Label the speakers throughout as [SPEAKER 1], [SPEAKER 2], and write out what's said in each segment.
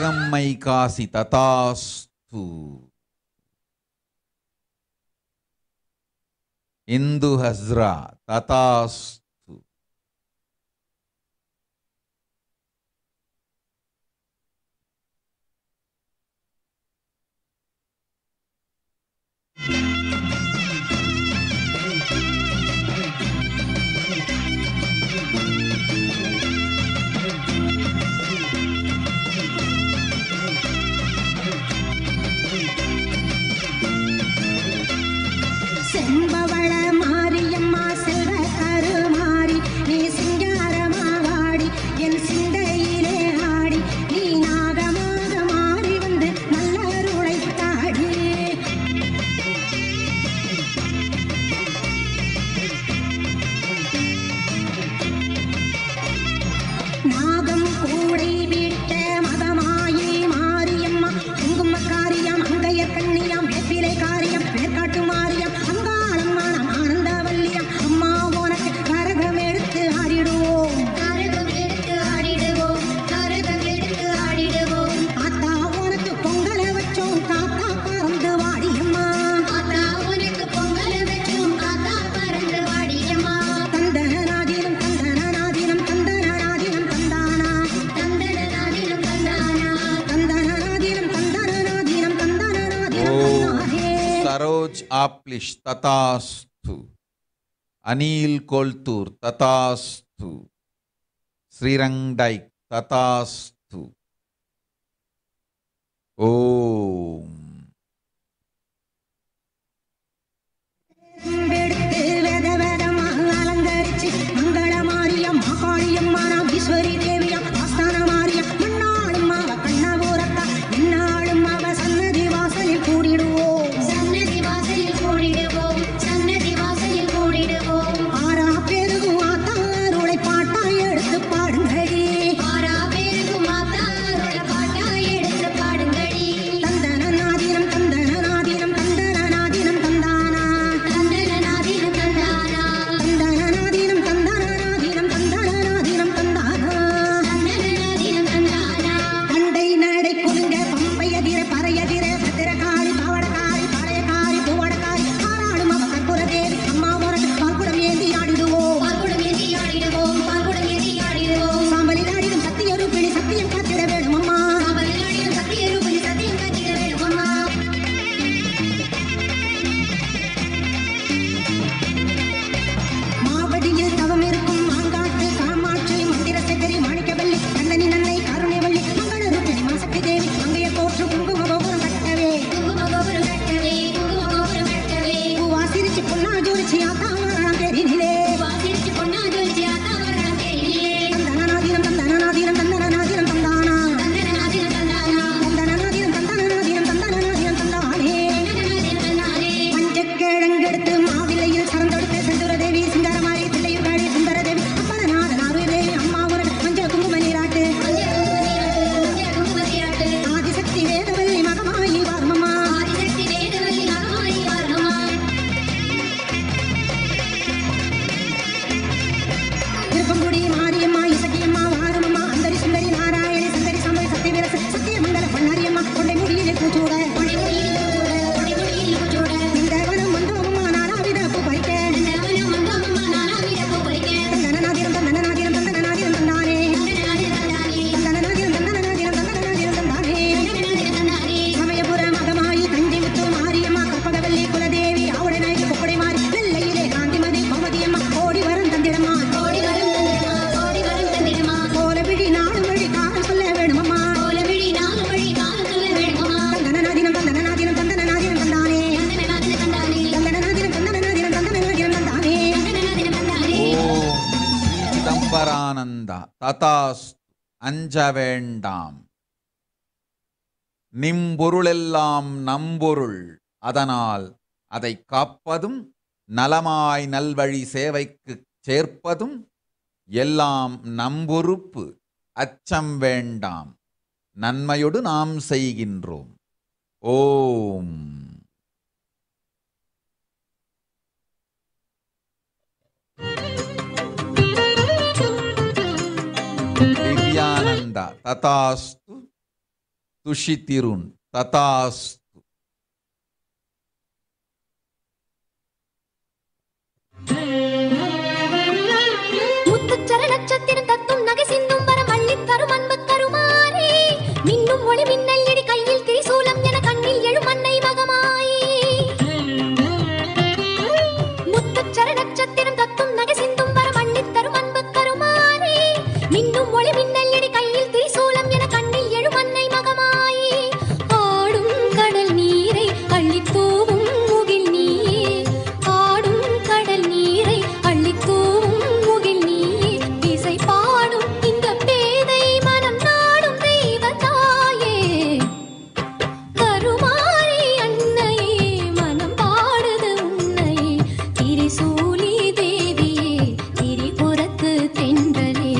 [SPEAKER 1] ஜகம்மை காசி ததாஸ்து. இந்து ஹஸ்ரா ததாஸ்து.
[SPEAKER 2] செம்பவள மாரியம்மா செல்வ கருமாரி நீ சிங்காரமா வாடி என் சிந்தையிலே ஆடி நீ நாகமாக மாறி வந்து நல்லருளை தாடி. நாகம் கூடை வீட்ட மகமாயி மாரியம்மா குங்குமக்காரியம் அங்கைய கண்ணியம் வேப்பிலை காரியம் வேர்காட்டு மாரியம் அங்காளம்மா நம் ஆனந்தவல்லியம் அம்மா உனக்கு கரகம் எடுத்து ஆடிடுவோம் ஆத்தா உனக்கு பொங்கலை வச்சோம் காக்கா பறந்து வாடியம்மா தந்தனாதீனம் தந்தனாதீனம் தந்தனாதீனம் தந்தானா தந்தனாதீனம் தந்தனாதீனம் தந்தானே.
[SPEAKER 1] சரோஜ் ஆப்லிஷ் ததாஸ்து. அனில் கோல்தூர் ததாஸ்து. ஸ்ரீரங்டைக் ததாஸ்து. ஓம்
[SPEAKER 2] வெடுத்து வெத வெதமாக அலங்கரிச்சு மங்கள மாரியம் மகாளியம்மா நாம் ஈஸ்வரி தேவியம் ஆஸ்தான மாரியம் மண்ணாளும் அவ கண்ணபூரத்தா என்னாலும் அவ சன்னதி வாசலில் கூடிடுவோம் ஆறா பெருகும் ஆத்தாருளை பாட்டாய் எடுத்து பாடுங்கடி தந்தனாதீனம் தந்தனாதீனம் தந்தனாதீனம் தந்தானா தந்தனாதீனம் தந்தனாதீனம் தந்தானா. அண்டை நடை குலுங்க பம்பையதிர பறையதிர பத்திரகாளி பாவடகாரி பழையகாரி பூவடகாரி ஆறாளும் அவ கற்புர தேவி அம்மா உனக்கு பால்குடம் ஏந்தி ஆடிடுவோம் சாம்பலில் ஆடிடும் சத்திய ரூபிணி சத்தியம் காத்திட வேணும் அம்மா மாவடியில் தவம் இருக்கும் மாங்காட்டு காமாட்சி மந்திர சக்கரி மாணிக்கவல்லி கண்ணனி நன்னை கருணைவல்லி மங்கள ரூபிணி மாசக்தி தேவி அங்கைய போற்று குங்கும கோபுரம் கட்டவே பூவா சிரிச்சு பொன்னா ஜோடிச்சு ஆத்தா மரணம் தெரிநிலே தந்தனாதீனம் தந்தனாதீனம் தந்தனாதீனம் தந்தானா தந்தனாதீனம் தந்தனாதீனம் தந்தனாதீனம் தந்தானே. பஞ்சக்கிழங்கெடுத்து மாவிலையில் சரந்தொடுத்து செந்துர தேவி சிங்காரமாரி தில்லையும் காடி சுந்தர தேவி அப்பலநாதன் ஆறு தேவி அம்மா உனக்கு மஞ்சள் குங்கும நீராட்டு ஆதிசக்தி வேதவல்லி மகமாயி வார்மம்மா திருப்பங்குடி மாரியம்மா இசக்கியம்மா வாரமம்மா அந்தரி சுந்தரி நாராயணி சுந்தரி சாம்பவி சக்தி வீரச சத்தியமங்கல பண்ணாரியம்மா கொண்டை முடியிலே பூச்சூட இந்த வனம் வந்தோமம்மா நானாவித பூ பறிக்க தந்தனாதீனம் தந்தனாதீனம் தந்தனாதீனம் தந்தானே தந்தனாதீனம் தந்தனாதீனம் தந்தனாதீனம் தந்தானே. சமயபுர மகமாயி தஞ்சைமுத்து மாரியம்மா கற்பகவல்லி குலதேவி ஆவுடனாய்க்கு கொப்படை மாறி நெல்லையிலே காந்திமதி கோமதியம்மா கோடி வரம் தந்திடம்மா கோலவிழி நாளும் வழி காலம் சொல்ல வேணுமம்மா தந்தனாதீனம் தந்தனாதீனம் தந்தனாதீனம் தந்தானே தந்தனாதீனம் தந்தனாதீனம் தந்தனாதீனம் தந்தானே.
[SPEAKER 1] ஓம் ஸ்ரீ சிதம்பரானந்தா ததாஸ்து. அஞ்ச வேண்டாம். நிம்பொருளெல்லாம் நம்பொருள் அதனால் அதை காப்பதும் நலமாய் நல்வழி சேவைக்குச் சேர்ப்பதும் எல்லாம் நம்பொறுப்பு. அச்சம் வேண்டாம். நன்மையொடு நாம் செய்கின்றோம். ஓம் திவ்யானந்தா ததாஸ்து. துஷிதிருன் ததாஸ்து.
[SPEAKER 3] முத்துச்சர நட்சத்திரம் தத்தும் நகை சிந்தும் வர வள்ளி தரும் அன்பு தருமாறே மின்னும் ஒளி மின்னல் இடி கையில் திரிசூலம் என கண்ணில் எழும் அன்னை மகமாயே. முத்துச்சர நட்சத்திரம் தத்தும் நகை சிந்தும் வர வள்ளி தரும் அன்பு தருமாறே மின்னும் ஒளி மின்னல் இடி கையில் திரிசூலம் என கண்ணில் எழும் அன்னை மகமாயே. ஆடும் கடல் நீரை அள்ளித் தூவும் முகில் நீயே, ஆடும் கடல் நீரை அள்ளித் தூவும் முகில் நீயே, இசை பாடும் இந்த பேதை மனம் நாடும் தெய்வ தாயே. கருமாரி அன்னையே மனம் பாடுது உன்னையே, திரிசூலி தேவியே திரிபுரத்து தென்றலே.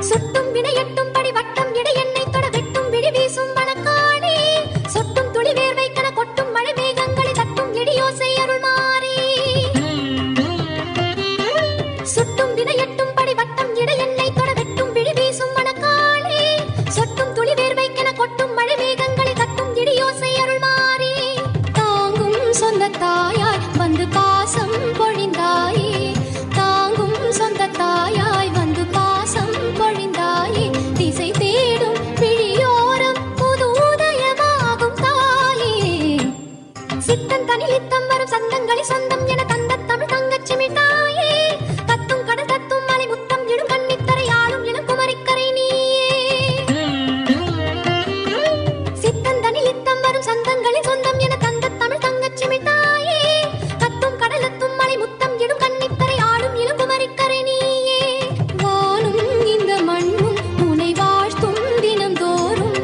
[SPEAKER 3] சுட்டும் வினையட்டும் படி வட்டம் இடை எண்ணெய் தொட வெட்டும் விழி வீசும் வனக்காளே, சொட்டும் துளி வேர்வை கன கொட்டும் மழை மேகங்களை தட்டும் இடியோசை அருள்மாறே. சுட்டும் வினையட்டும் படி வட்டம் இடை எண்ணெய் தொட வெட்டும் விழி வீசும் வனக்காளே, சொட்டும் துளி வேர்வை கன கொட்டும் மழை மேகங்களை தட்டும் இடியோசை அருள்மாறே. தாங்கும் சொந்த தாயாய் வந்து பாசம் பொழிந்தாயே, தாங்கும் சொந்த தாயாய் வந்து பாசம் பொழிந்தாயே, திசை தேடும் விழியோரம் புது உதயமாகும் தாயே. சித்தன் தனிலித்தம் வரும் சந்தங்களை சொந்தம் என தந்த தமிழ் தங்கச்சி மிட்டாயே, தத்தும் கடல் தத்தும் மலை முத்தம் இடும் கண்ணித்தரை ஆளும் இளங்குமரிக்கரை நீயே. சித்தன் தனிலித்தம் வரும் சந்தங்களின் சொந்தம் என தந்த தமிழ் தங்கச்சி மிட்டாயே, தத்தும் கடலத்தும் மலை முத்தம் இடும் கண்ணித்தரை ஆளும் இளங்குமரிக்கரை நீயே. வானும் இந்த மண்ணும் உனை வாழ்த்தும் தினந்தோறும்,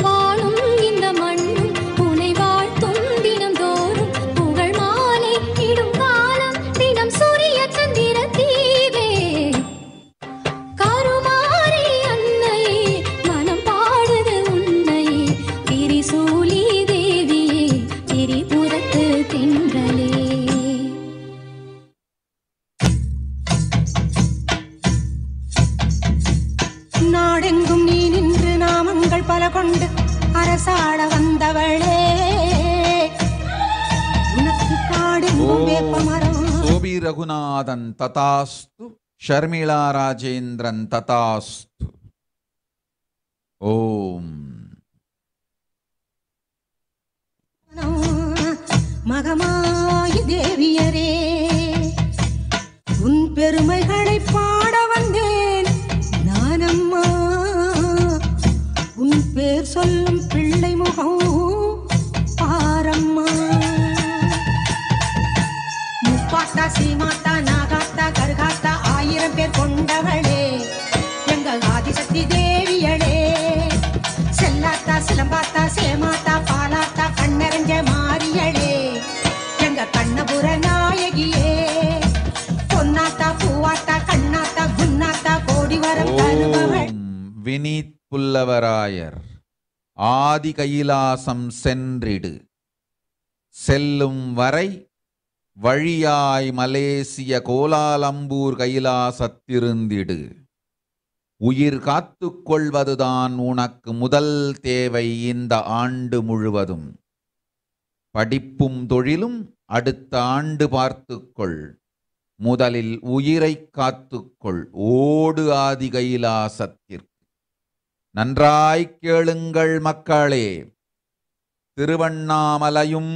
[SPEAKER 3] வானும் இந்த மண்ணும் உனை வாழ்த்தும் தினந்தோறும், புகழ் மாலை இடும் காலம் தினம் சூரிய சந்திர தீவே. கருமாரி அன்னையே மனம் பாடுது உன்னையே, திரிசூலி தேவியே திரிபுரத்து தென்றலே.
[SPEAKER 2] நாடெங்கும் நீ நின்று நாமங்கள் பல கொண்டு அரசாட வந்தவளே, உனக்கு காடெங்கும் வேப்பமரம்.
[SPEAKER 1] சோபி ரகுநாதன் ததாஸ்து. ஷர்மிளா ராஜேந்திரன் ததாஸ்து. ஓம்.
[SPEAKER 2] மகமாயி தேவியரே, உன் பெருமைகளை பாட வந்தேன் நானம்மா. உன் பேர் சொல்லும் பிள்ளை முகம் பாரம்மா. முப்பாத்தா சீமாத்தா நாகாத்தா கருகாத்தா 1000 பேர் கொண்டவளே, எங்கள் ஆதிசக்தி தேவியளே. செல்லாத்தா சிலம்பாத்தா சேமாத்தா பாலாத்தா கண்ணறிஞ்ச மாரியளே, எங்க கண்ணபுர நாயகியே. பொன்னாத்தா பூவாத்தா கண்ணாத்தா குன்னாத்தா கோடி வரம் தருபவள்.
[SPEAKER 1] வினீத் புல்லவராயர். ஆதி கைலாசம் சென்றிடு, செல்லும் வரை வழியாய் மலேசிய கோலாலம்பூர் கைலாசத்திருந்திடு. உயிர் காத்து கொள்வதுதான் உனக்கு முதல் தேவை இந்த ஆண்டு முழுவதும். படிப்பும் தொழிலும் அடுத்த ஆண்டு பார்த்துக்கொள். முதலில் உயிரை காத்துக்கொள். ஓடு ஆதி கைலாசத்திற்கு. நன்றாய் கேளுங்கள் மக்களே. திருவண்ணாமலையும்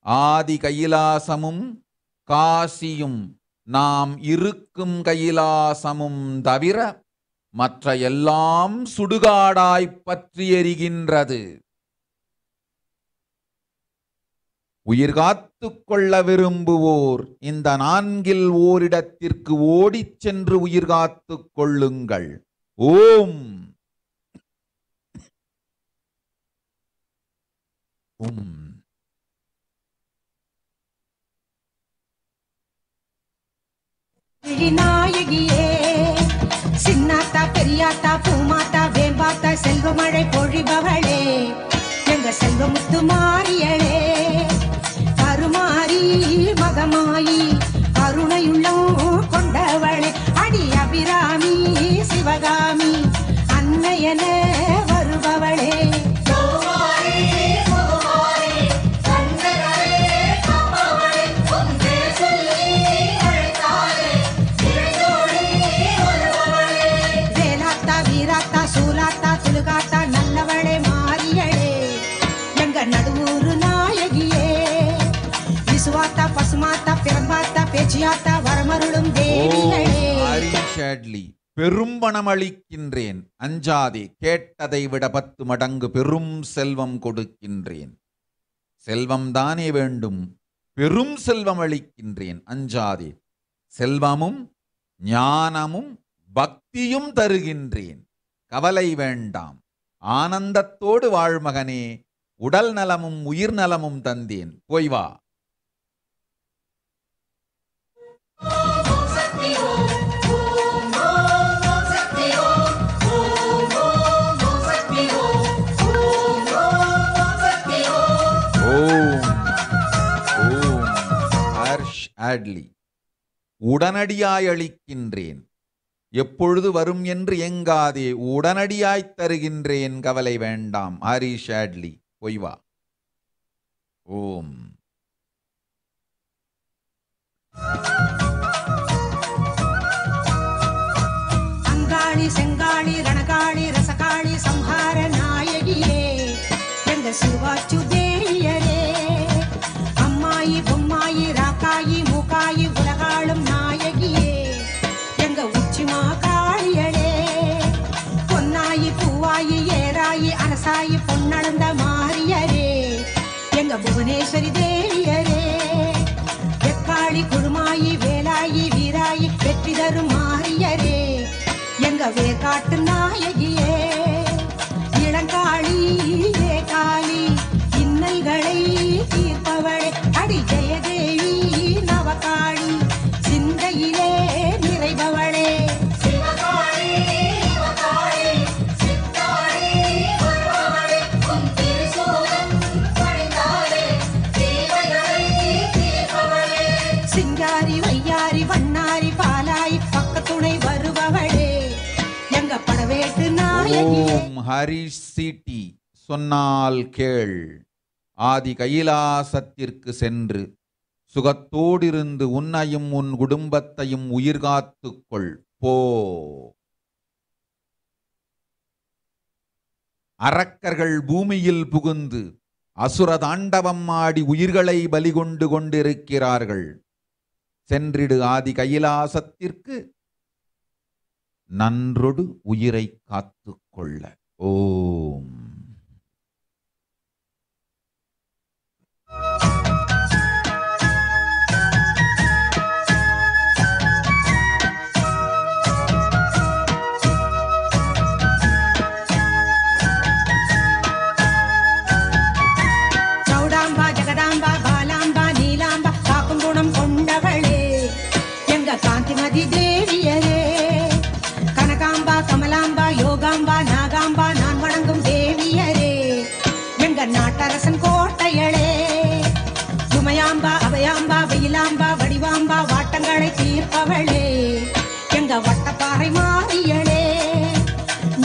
[SPEAKER 1] ஆதி கைலாசமும் காசியும் நாம் இருக்கும் கைலாசமும் தவிர மற்ற எல்லாம் சுடுகாடாய்ப் பற்றி எரிகின்றது. உயிர் காத்து கொள்ள விரும்புவோர் இந்த 4இல் ஓரிடத்திற்கு ஓடிச் சென்று உயிர் காத்து கொள்ளுங்கள். ஓம்.
[SPEAKER 2] நாயகியே, சின்னாத்தா பெரியாத்தா பூமாத்தா வேம்பாத்தா செல்வமழை பொழிபவளே, எங்க செல்வ முத்து மாறியளே கருமாரி மகமாயி கருணையுள்ளம் கொண்டவளே அடி அபிராமி சிவகாமி அன்னையன வருபவளே வேலாத்தா வீராத்தா சூலாத்தா துலுகாத்தா நல்லவளே மாறியளே எங்க நடுவூரு நாயகியே விசுவாத்தா பசுமாத்தா பிறம்பாத்தா பேச்சியாத்தா வரமருளும் தேவிகளே.
[SPEAKER 1] ஷேட்லி பெரும்பணம் அளிக்கின்றேன் அஞ்சாதே கேட்டதை விட 10 மடங்கு பெரும் செல்வம் கொடுக்கின்றேன். செல்வம் தானே வேண்டும், பெரும் செல்வம் அளிக்கின்றேன் அஞ்சாதே. செல்வமும் ஞானமும் பக்தியும் தருகின்றேன், கவலை வேண்டாம். ஆனந்தத்தோடு வாழ்மகனே, உடல் நலமும் உயிர் நலமும் தந்தேன், போய் வா. உடனடியாய் அளிக்கின்றேன், எப்பொழுது வரும் என்று எங்காதே, உடனடியாய் தருகின்றேன், கவலை வேண்டாம். ஹரிஷ் ஆட்லி, போய் வா. ஓம்.
[SPEAKER 2] அங்காளி செங்காளி ரணகாளி ரசகாளி சம்ஹார நாயகியே எங்க சிறுவாச்சு தேவியரே அம்மாயி பொம்மாயி ராக்காயி மூக்காயி உலகாளும் நாயகியே எங்க உச்சிமா காளியளே பொன்னாயி பூவாயி ஏராயி அரசாயி பொன்னளந்த மாரியரே எங்க புவனேஸ்வரி தேவியரே எக்காளி குருமாயி வேலாயி வீராயி வெற்றி தரும் மாரியரே எங்க வேகாட்டு நாயகியே இளங்காளி ஏகாலி இன்னல்களை தீர்ப்பவளே அடி ஜெயதேவி நவகாளி சிந்தையிலே நிறைபவளே சிங்காரி வையாரி வண்ணாரி பாலாய் பக்கத்துணை வருபவளே எங்க படவேட்டு நாயகி.
[SPEAKER 1] ஓம் ஹரிஷ் சிட்டி சொன்னால் கேள். ஆதி கைலாசத்திற்கு சென்று சுகத்தோடிருந்து உன்னையும் உன் குடும்பத்தையும் உயிர் காத்துக்கொள் போ. அரக்கர்கள் பூமியில் புகுந்து அசுர தாண்டவம் ஆடி உயிர்களை பலிகொண்டு கொண்டிருக்கிறார்கள். சென்றிடு ஆதி கைலாசத்திற்கு, நன்றொடு உயிரை காத்துக்கொள்ள. ஓம்.
[SPEAKER 2] சௌடாம்பா ஜெகதாம்பா பாலாம்பா நீலாம்பா காக்கும் குணம் கொண்டவளே எங்க காந்திமதி தேவியரே கனகாம்பா கமலாம்பா யோகாம்பா நாகாம்பா நான் வணங்கும் தேவியரே எங்க நாட்டரசன் கோட்டையளே சுமையாம்பா அபயாம்பா வெயிலாம்பா வடிவாம்பா வாட்டங்களை தீர்ப்பவளே எங்க வட்டப்பாறை மாறியளே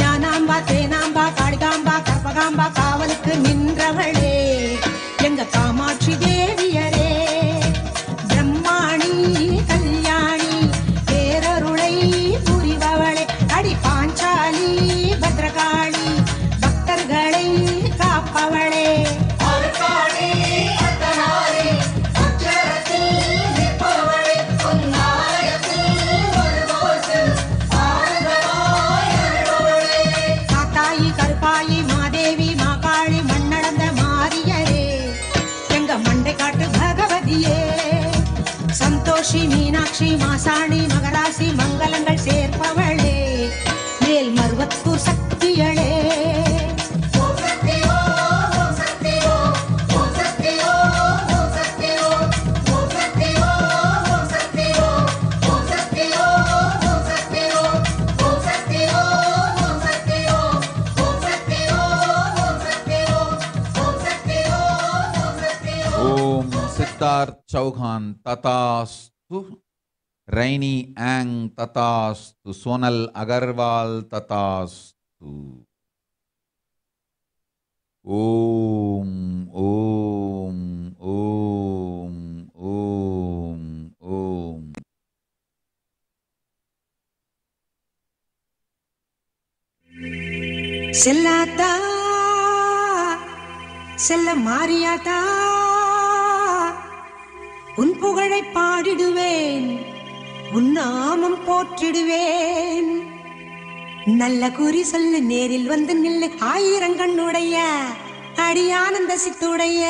[SPEAKER 2] ஞானாம்பா தேனாம்பா காளிகாம்பா கற்பகாம்பா காவலுக்கு நின்றவளே எங்க காமாட்சி தேவியரே பிரம்மாணி கல்யாணி பேரருளை புரிபவளே அடி பாஞ்சாலி பத்ரகாளி பக்தர்களை காப்பவளே காத்தாயி கருப்பாயி மாதேவி மாகாளி மண்ணளந்த மாரியரே எங்க மண்டை காட்டு பகவதியே சந்தோஷி மீனாட்சி மாசாணி மகராசி மங்களங்கள் சேர்ப்பவளே மேல் மருவத்தூர் சக்தியளே
[SPEAKER 1] கேதார் சௌஹான் ததாஸ்து, ரைனி ஆங் ததாஸ்து, சோனல் அகர்வால் ததாஸ்து. ஓம் ஓம் ஓம் ஓம் ஓம்.
[SPEAKER 2] செல்லாத்தா செல்ல மாறியாத்தா, உன் புகழை பாடிடுவேன், உன் நாமம் போற்றிடுவேன். நல்ல குறி சொல்லு, நேரில் வந்து நில்லு, ஆயிரங்கண்ணுடைய அடி ஆனந்த சித்துடைய.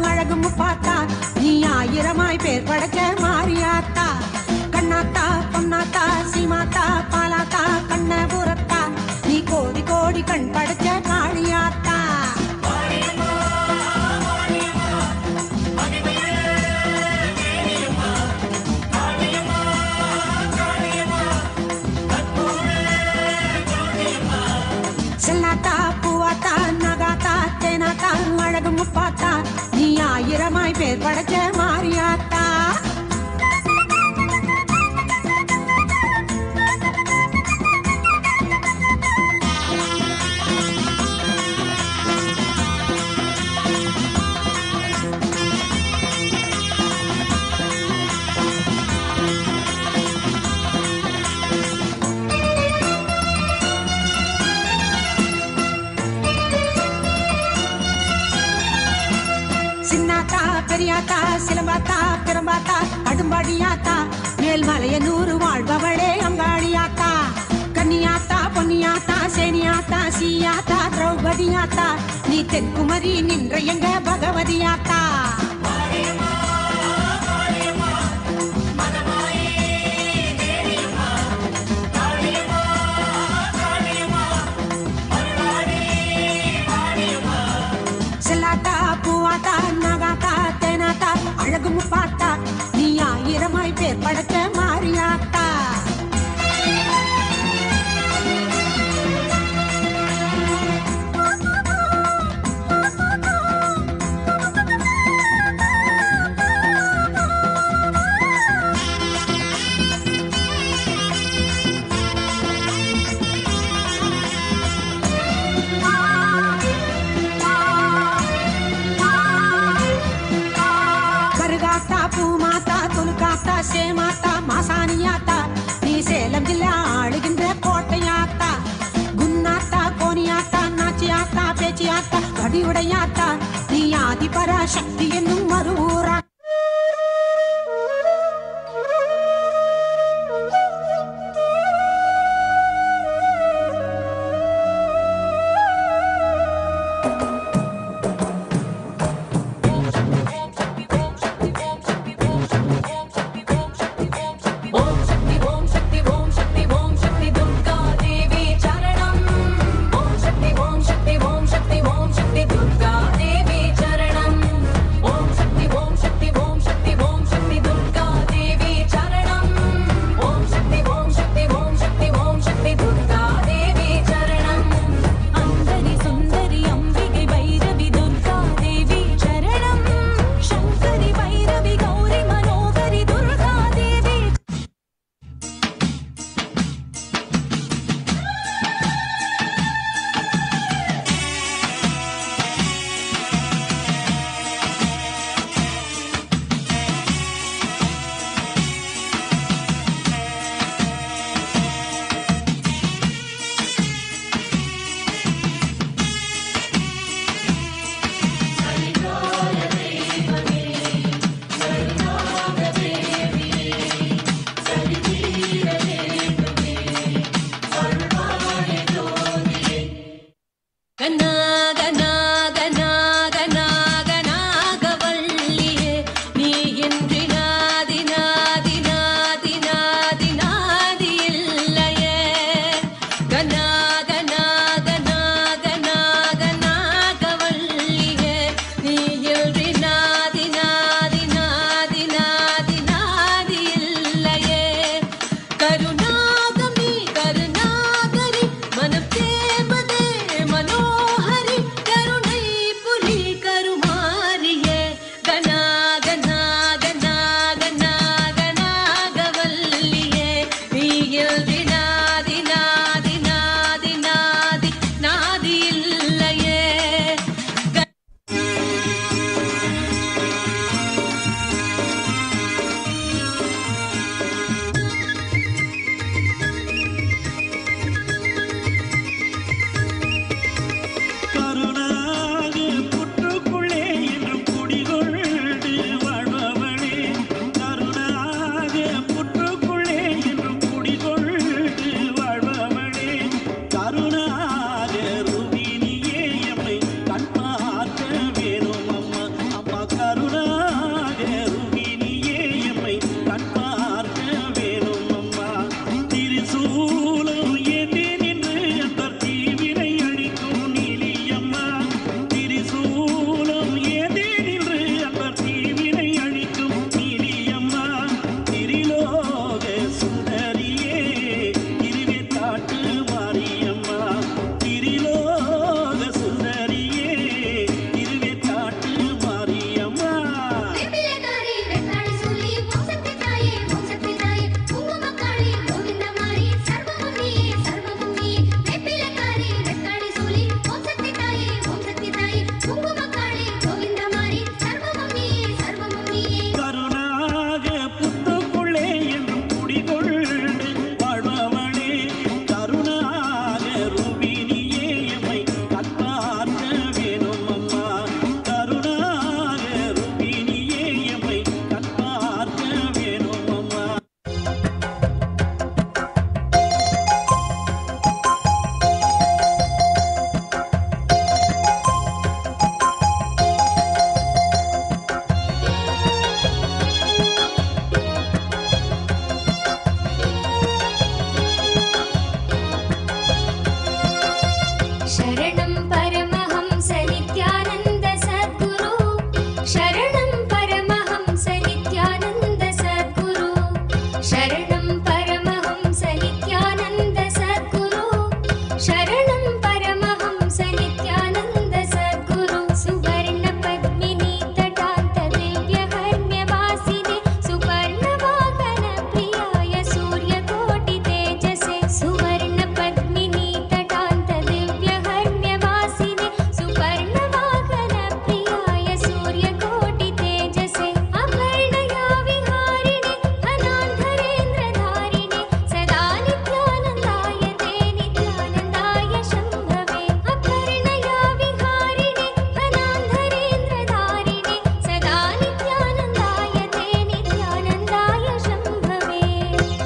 [SPEAKER 2] அழகு முப்பாத்தா, நீ ஆயிரமாய் பேர் படைச்ச மாரியாத்தா. கண்ணாத்தா பொன்னாத்தா சீமாத்தா பாலாத்தா கண்ணபுரத்தா, நீ கோடி கோடி கண் படைச்ச காளியாத்தா. செல்லாத்தா பூவாத்தா நகாத்தா தேனாத்தா அழகு முப்பாத்தா, நீ ஆயிரமாய் பேர் படைச்ச மாரியாத்தா. சின்னாத்தா பெரியாத்தா சிலம்பாத்தா பெரும்பாத்தா அடும்பாடியாத்தா, மேல்மலைய நூறு வாழ்பவளே அங்காளியாத்தா. கன்னியாத்தா பொன்னியாத்தா சேனியாத்தா சீயாத்தா திரௌபதியாத்தா, நீ தென்குமரி நின்ற எங்க பகவதியாத்தா. செல்லாத்தா பூவாத்தா நகாத்தா தேனாத்தா அழகு முப்பாத்தா, நீ ஆயிரமாய் பேர் படைச்ச மாரியாத்தா. கருகாத்தா பூமாத்தா துலுக்காத்தா சேமாத்தா மாசாணியாத்தா, நீ சேலம் ஜில்லா ஆளுகின்ற கோட்டையாத்தா. குன்னாத்தா கோனியாத்தா நாச்சியாத்தா பேச்சியாத்தா வடிவுடையாத்தா, நீ ஆதி பராசக்தி என்னும் மறுவூரா.
[SPEAKER 3] ஓம்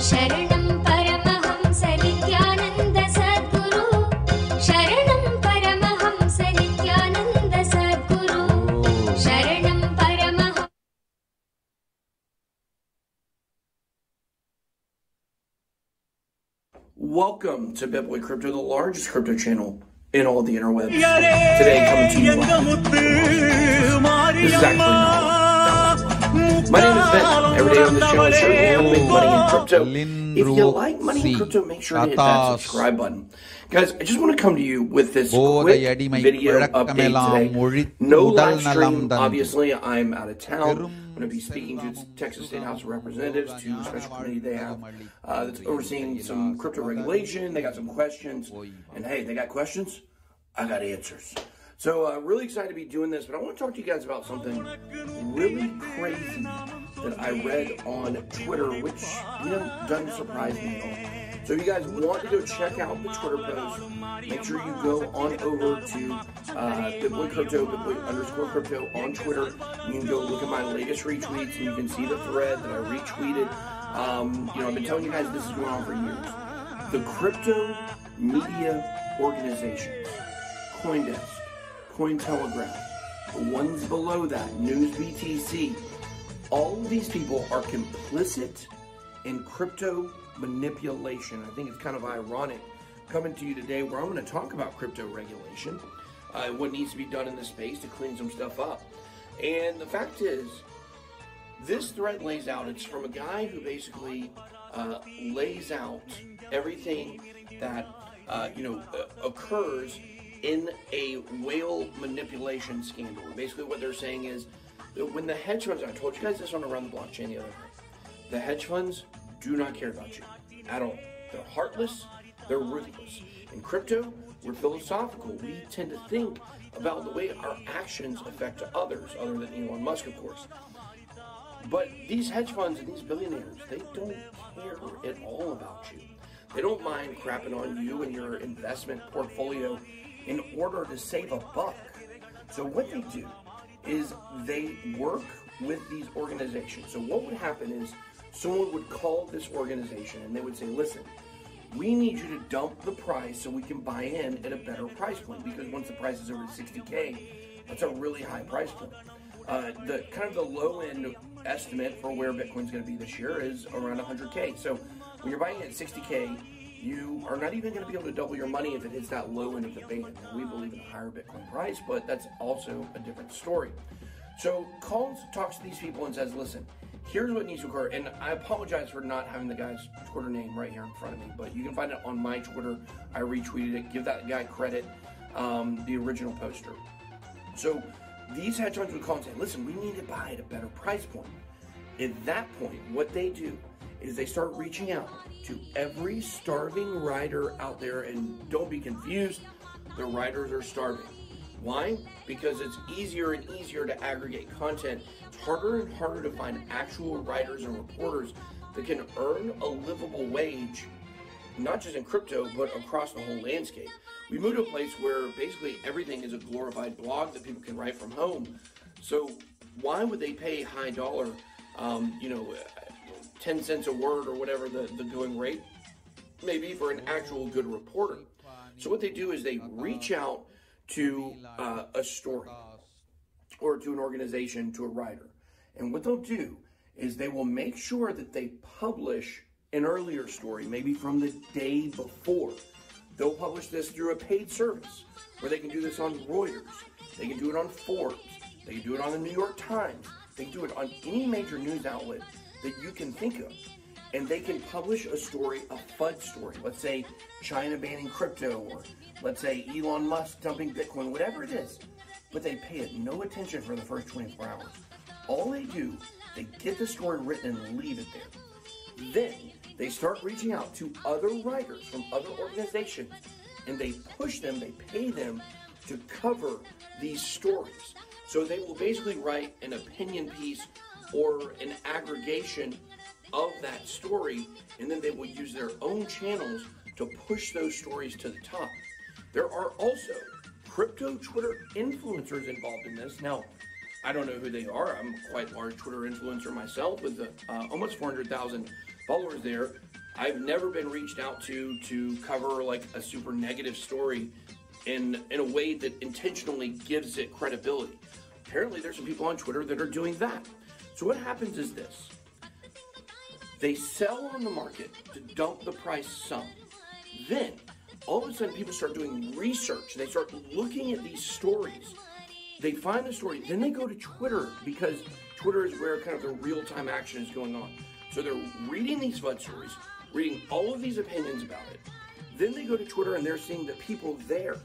[SPEAKER 3] शरणं परमहंस नित्यानन्द सद्गुरु शरणं परमहंस नित्यानन्द सद्गुरु शरणं Paramhans
[SPEAKER 4] Welcome to Bitboy Crypto, the largest crypto channel in all the interwebs. Today, coming to you live. This is actually not live. My name is Ben. Every day on this channel, I show you how to make money in crypto. If you like money in crypto, make sure to hit that subscribe button. Guys, I just want to come to you with this quick video update today. No live stream, obviously. I'm out of town. I'm going to be speaking to Texas State House of Representatives, to a special committee they have that's overseeing some crypto regulation. They got some questions. And hey, they got questions? I got answers. So really excited to be doing this, but I want to talk to you guys about something really crazy that I read on Twitter, which, doesn't surprise me at all. So if you guys want to go check out the Twitter post, make sure you go on over to Bitboy Crypto, Bitboy_crypto on Twitter. You can go look at my latest retweets, and you can see the thread that I retweeted. I've been telling you guys this is going on for years. The crypto media organizations, CoinDesk, Cointelegraph, the ones below that, News BTC, all of these people are complicit in crypto manipulation. I think it's kind of ironic coming to you today where I'm going to talk about crypto regulation, what needs to be done in this space to clean some stuff up. And the fact is, this thread lays out, it's from a guy who basically lays out everything that occurs in a whale manipulation scandal. Basically what they're saying is that when the hedge funds, I told you guys this on Around the Blockchain the other day, the hedge funds do not care about you at all. They're heartless, they're ruthless. In crypto, we're philosophical. We tend to think about the way our actions affect others, other than Elon Musk, of course. But these hedge funds and these billionaires, they don't care at all about you. They don't mind crapping on you and your investment portfolio in order to save a buck. So what they do is they work with these organizations. So what would happen is someone would call this organization and they would say, listen, we need you to dump the price so we can buy in at a better price point, because once the price is over 60K, that's a really high price point. The kind of the low end estimate for where Bitcoin's going to be this year is around 100K. So when you're buying it at 60K, you are not even going to be able to double your money if it hits that low end of the band. Now, we believe in a higher Bitcoin price, but that's also a different story. So Collins talks to these people and says, listen, here's what needs to occur. And I apologize for not having the guy's Twitter name right here in front of me, but you can find it on my Twitter. I retweeted it. Give that guy credit, the original poster. So these hedge funds would call and say, listen, we need to buy at a better price point. At that point, what they do is they start reaching out to every starving writer out there, and don't be confused, the writers are starving. Why? Because it's easier and easier to aggregate content. It's harder and harder to find actual writers and reporters that can earn a livable wage, not just in crypto, but across the whole landscape. We moved to a place where basically everything is a glorified blog that people can write from home. So why would they pay high dollar, 10 cents a word or whatever the going rate may be for an actual good reporter? So what they do is they reach out to a story or to an organization, to a writer. And what they'll do is they will make sure that they publish an earlier story, maybe from the day before. They'll publish this through a paid service where they can do this on Reuters. They can do it on Forbes. They can do it on the New York Times. They can do it on any major news outlet that you can think of. And they can publish a story, a FUD story. Let's say China banning crypto, or let's say Elon Musk dumping Bitcoin, whatever it is. But they pay it no attention for the first 24 hours. All they do, they get the story written and leave it there. Then they start reaching out to other writers from other organizations, and they push them, they pay them to cover these stories. So they will basically write an opinion piece or an aggregation of that story, and then they will use their own channels to push those stories to the top. There are also crypto Twitter influencers involved in this. Now, I don't know who they are. I'm a quite large Twitter influencer myself with almost 400,000 followers there. I've never been reached out to cover like a super negative story in a way that intentionally gives it credibility. Apparently there's some people on Twitter that are doing that. So what happens is this. They sell on the market to dump the price some. Then, all of a sudden people start doing research. They start looking at these stories. They find the story. Then they go to Twitter because Twitter is where kind of the real-time action is going on. So they're reading these FUD stories, reading all of these opinions about it. Then they go to Twitter and they're seeing that people there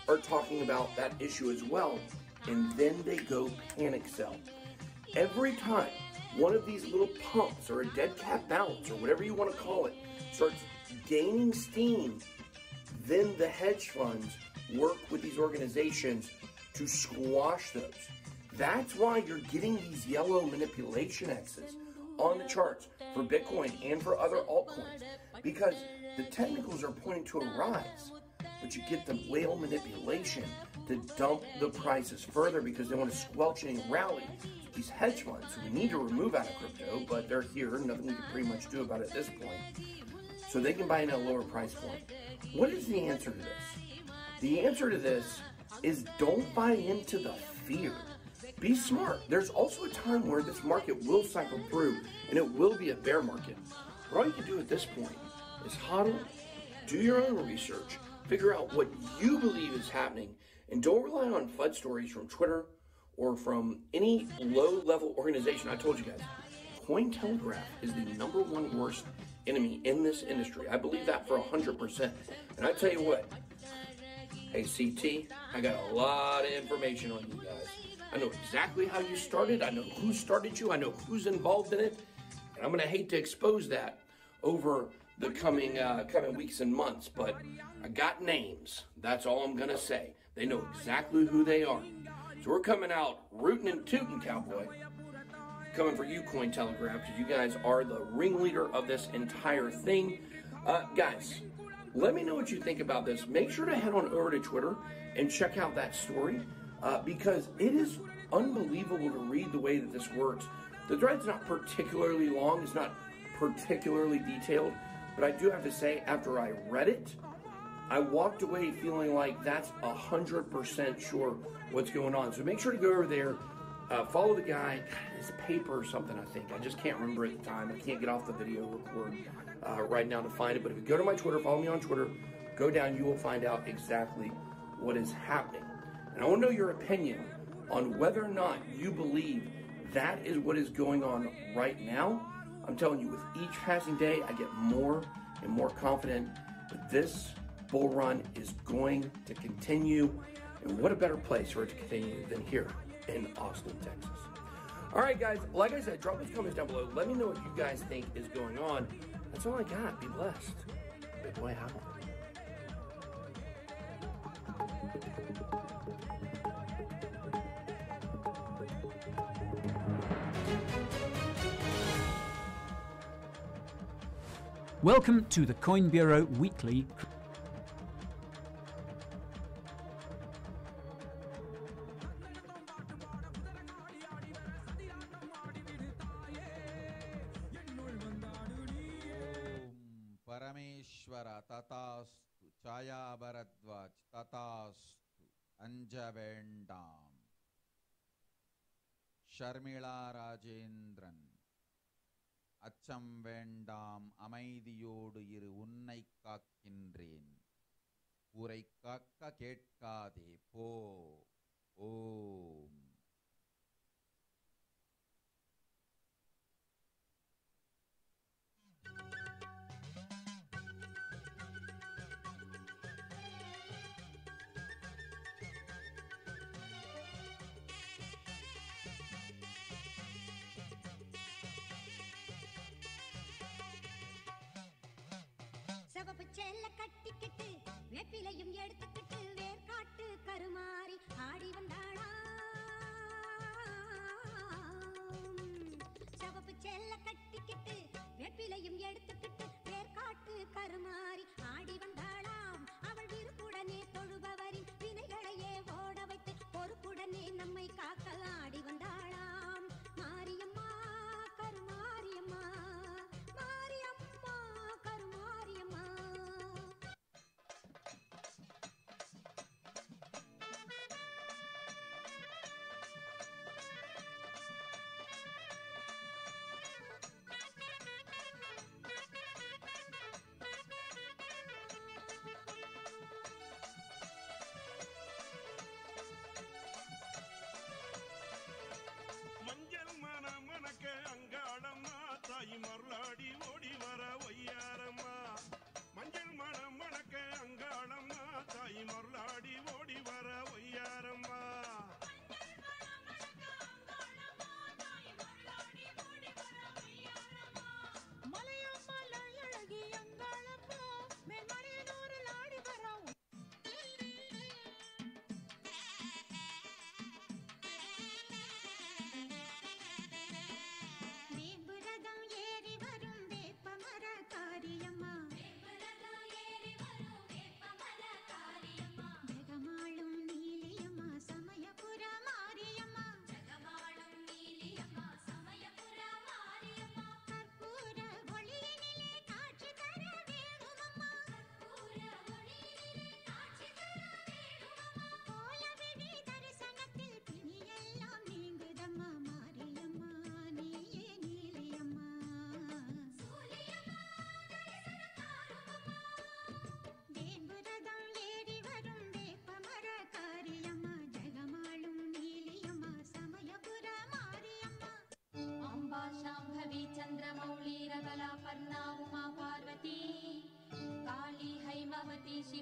[SPEAKER 4] are talking about that issue as well. And then they go panic sell. Every time one of these little pumps or a dead cat bounce or whatever you want to call it starts gaining steam, then the hedge funds work with these organizations to squash those. That's why you're getting these yellow manipulation X's on the charts for Bitcoin and for other altcoins, because the technicals are pointing to a rise, but you get the whale manipulation to dump the prices further because they want to squelch any rally. These hedge funds who we need to remove out of crypto, but they're here, nothing we can pretty much do about it at this point, so they can buy in at a lower price point. What is the answer to this? The answer to this is don't buy into the fear. Be smart. There's also a time where this market will cycle through and it will be a bear market. But all you can do at this point is hodl, do your own research, figure out what you believe is happening, and don't rely on FUD stories from Twitter or from any low-level organization. I told you guys, Cointelegraph is the #1 worst enemy in this industry. I believe that for 100%. And I tell you what, hey CT, I got a lot of information on you guys. I know exactly how you started. I know who started you. I know who's involved in it. And I'm going to hate to expose that over the coming weeks and months, but I got names. That's all I'm going to say. They know exactly who they are. So we're coming out rootin' and tootin', cowboy. Coming for you, Cointelegraph, because you guys are the ringleader of this entire thing. Guys, let me know what you think about this. Make sure to head on over to Twitter and check out that story, because it is unbelievable to read the way that this works. The thread's not particularly long. It's not particularly detailed. But I do have to say, after I read it, I walked away feeling like that's 100% sure what's going on. So make sure to go over there, follow the guy. His paper or something, I think. I just can't remember at the time. I can't get off the video record right now to find it. But if you go to my Twitter, follow me on Twitter, go down, you will find out exactly what is happening. And I want to know your opinion on whether or not you believe that is what is going on right now. I'm telling you, with each passing day, I get more and more confident that this bull run is going to continue. And what a better place for it to continue than here in Austin, Texas. All right, guys, like I said, drop those comments down below. Let me know what you guys think is going on. That's all I got. Be blessed. Big boy out.
[SPEAKER 5] Welcome to the Coin Bureau Weekly.
[SPEAKER 1] परमेश्वर तथास्तु छाया भरद्वाज तथास्तु अंजवेंडाम शर्मिला राजेंद्रन அச்சம் வேண்டாம் அமைதியோடு இரு உன்னை காக்கின்றேன் ஊரை காக்க கேட்காதே போ ஓம்
[SPEAKER 2] சிவப்பு சேல கட்டிக்கிட்டு வேப்பிலையும் எடுத்துக்கிட்டு வேர்காட்டு கருமாறி ஆடி வந்தாளா. சிவப்பு சேல கட்டிக்கிட்டு வேப்பிலையும் எடுத்துக்கிட்டு வேர்காட்டு கருமாறி ஆடி வந்தாளாம். அவள் விருப்புடனே தொழுபவரின் வினைகளையே ஓட வைத்து பொறுப்புடனே நம்மை காக்க ஆடி வந்தாளாம். மாரியம்மா கருமாரியம்மா மாரியம்மா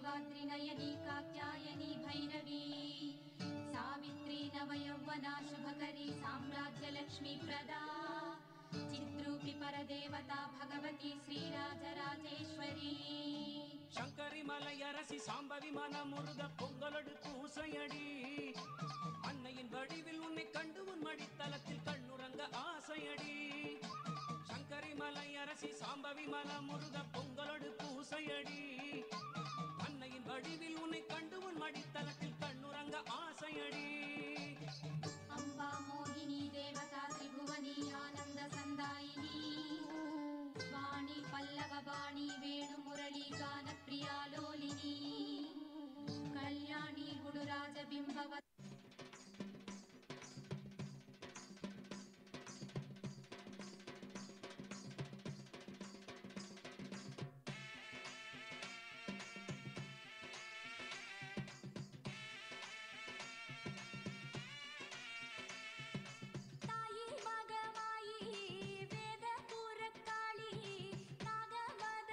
[SPEAKER 3] देवाद्रिनयनी कात्यायनी भैरवी सावित्री नवयौवना शुभकरी साम्राज्यलक्ष्मी प्रदा चिद्रूपि परदेवता भगवती श्रीराजराजेश्वरी
[SPEAKER 6] शंकरी मलयरसी साम्बवी मनमुरुग பொங்கலோடு பூசையடி அன்னையின் வடிவில் உன்னை கண்டு உன் மடித்தலத்தில் கண்ணுறங்க ஆசையடி शंकरी मलयरसी साम्बवी मनमुरुग பொங்கலோடு பூசையடி அன்னையின் வடிவில் உன்னை கண்டு உன் மடித்தலத்தில் கண்ணுறங்க ஆசையடி
[SPEAKER 3] अम्बा मोहिनी देवता त्रिभुवनी आनंद संदायिनी वाणी पल्लव वाणी वेणु मुरली गान प्रिया लोलिनी कल्याणी गुडुराज बिंबव
[SPEAKER 7] தாயி மகமாயி வேத புறக்காளி நாகமத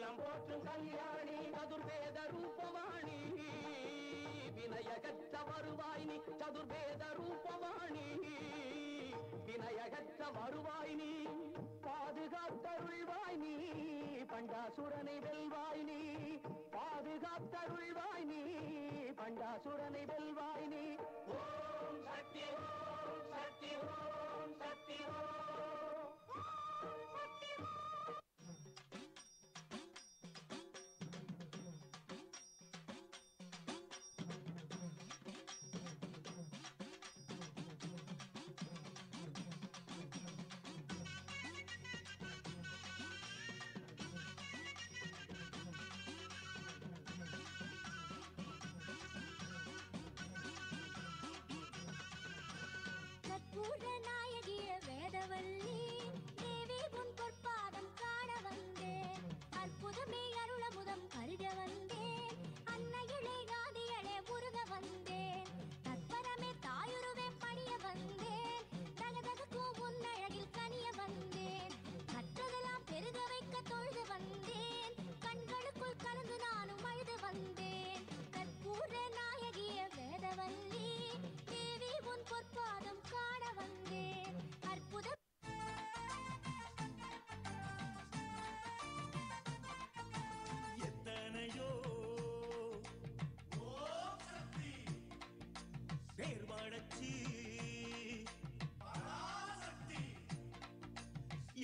[SPEAKER 6] அகிலம் போற்றும் கல்யாணி சதுர்வேத ரூபவாணி வினயகற்ற வருவாய் நீ சதுர்வேத ரூபவாணி வினயகற்ற வருவாய் நீ பாதுகாத்தருள்வாய் நீ பண்டாசுரனை வெல்வாய் நீ பாதுகாத்தருள்வாய் நீ பண்டாசுரனை வெல்வாய் நீ ஓம் சக்தி ஓம் சக்தி ஓம் சக்தி ஓம்
[SPEAKER 3] கற்பூர நாயகிய வேதவல்லி தேவி உன் பொற்பாதம் காண வந்தேன் அற்புதமே அருளமுதம் கருத வந்தேன் அன்னையிலே காதியளே முருக வந்தேன் தற்பரமே தாயுருவே பணிய வந்தேன் தகதகக்கும் உன்னழகில் கனிய வந்தேன் கற்றதெல்லாம் பெருக வைக்க தொழுது வந்தேன் கண்களுக்குள் கலந்து நானும் அழுது வந்தேன் கற்பூர நாயகிய வேதவல்லி தேவி உன் பொற்பாதம் காண வந்தேன் அற்புத
[SPEAKER 6] எத்தனையோ பேர் வளர்ச்சி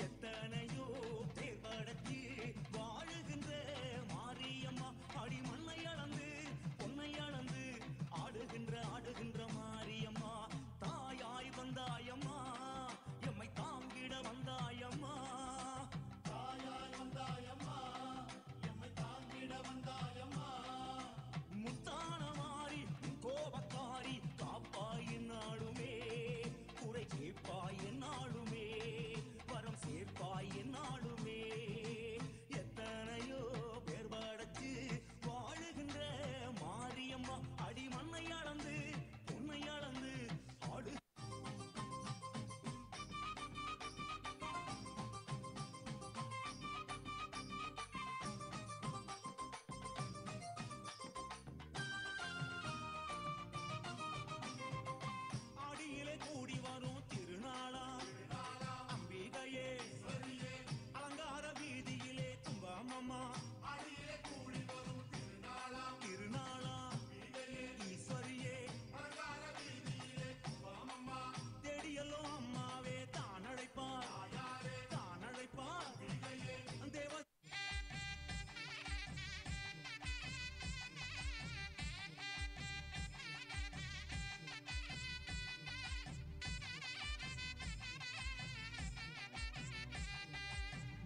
[SPEAKER 6] எத்தனையோ பேர் வளர்ச்சி வாழுகின்ற மாரியம்மா அடி மண்ணை அளந்து பொன்னை அளந்து ஆடுகின்ற மாரியம்மா தாயாய் வந்தாயம்மா எம்மை தாங்கிட வந்தாயம்மா தாயாய் வந்தாயம்மா எம்மை தாங்கிட வந்தாயம்மா முத்தான மாறி கோபக்காரி காப்பாய் என்னாலுமே குறை கேட்பாய் என்னாலுமே வரம் சேர்ப்பாய் என்னாலுமே எத்தனையோ பேர் படைச்சு வாழுகின்ற மாரியம்மா அடி மண்ணை அளந்து பொன்னை அளந்து ஆடு ஆடியிலே கூடி வரும் திருநாளா அம்பிகையே அலங்கார வீதியிலே கும்பமம்மா திருநாளா ஈஸ்வரியே தேடியல்லோ அம்மாவே தான் அழைப்பார் தேவ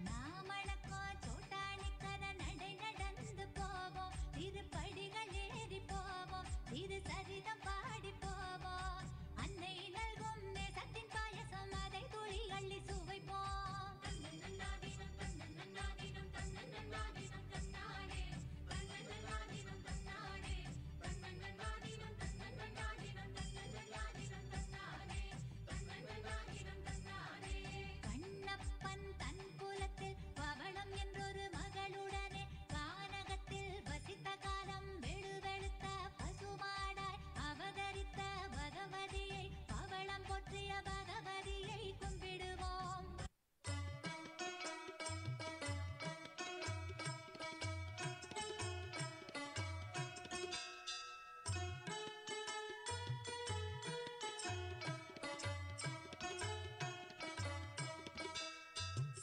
[SPEAKER 3] நாமளக்கோ சோட்டானிக்கர நடை நடந்து போவோம் திருப்படிகள் ஏறி போவோம் திரு சரிதம் பாடி போவோம் அன்னை நல்கும் நேசத்தின் பாயசம் அதை துளி அள்ளி சுவைப்போம் தன்னன்னாதினம் தன்னன்னாதினம் தன்னன்னாதினம் தன்னாடே தன்னன்னாதினம் தன்னாடே தன்னன்னாதினம் தன்னன்னாதினம் தன்னன்னாதினம் தன்னாடே தன்னன்னாதினம் தன்னாடே கண்ணப்பன் தன் குலத்தில் பவளம் என்றொரு மகளுடனே கானகத்தில் வசித்த காலம் வெளுவெளுத்த பசுமாடாய் அவதரித்த பகவதியை பவளம் போற்றிய பகவதியை கும்பிடுவோம்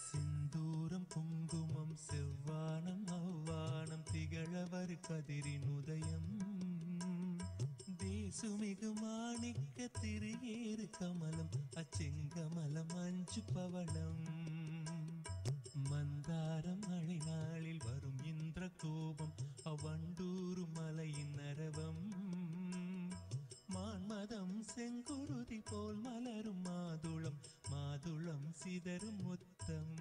[SPEAKER 7] சிந்தூரம் குங்குமம் செவ்வானம் அவ்வானம் திகழவர் கதிரின் உதயம் தேசுமிகு மாணிக்க திரியேறு கமலம் அச்செங்கமலம் அஞ்சு பவளம் மந்தாரம் மழை நாளில் வரும் இந்திர கோபம் அவண்டூரு மலையின் நரவம் மான்மதம் செங்குருதி போல் மலரும் மாதுளம் சிதறும் முத்தம்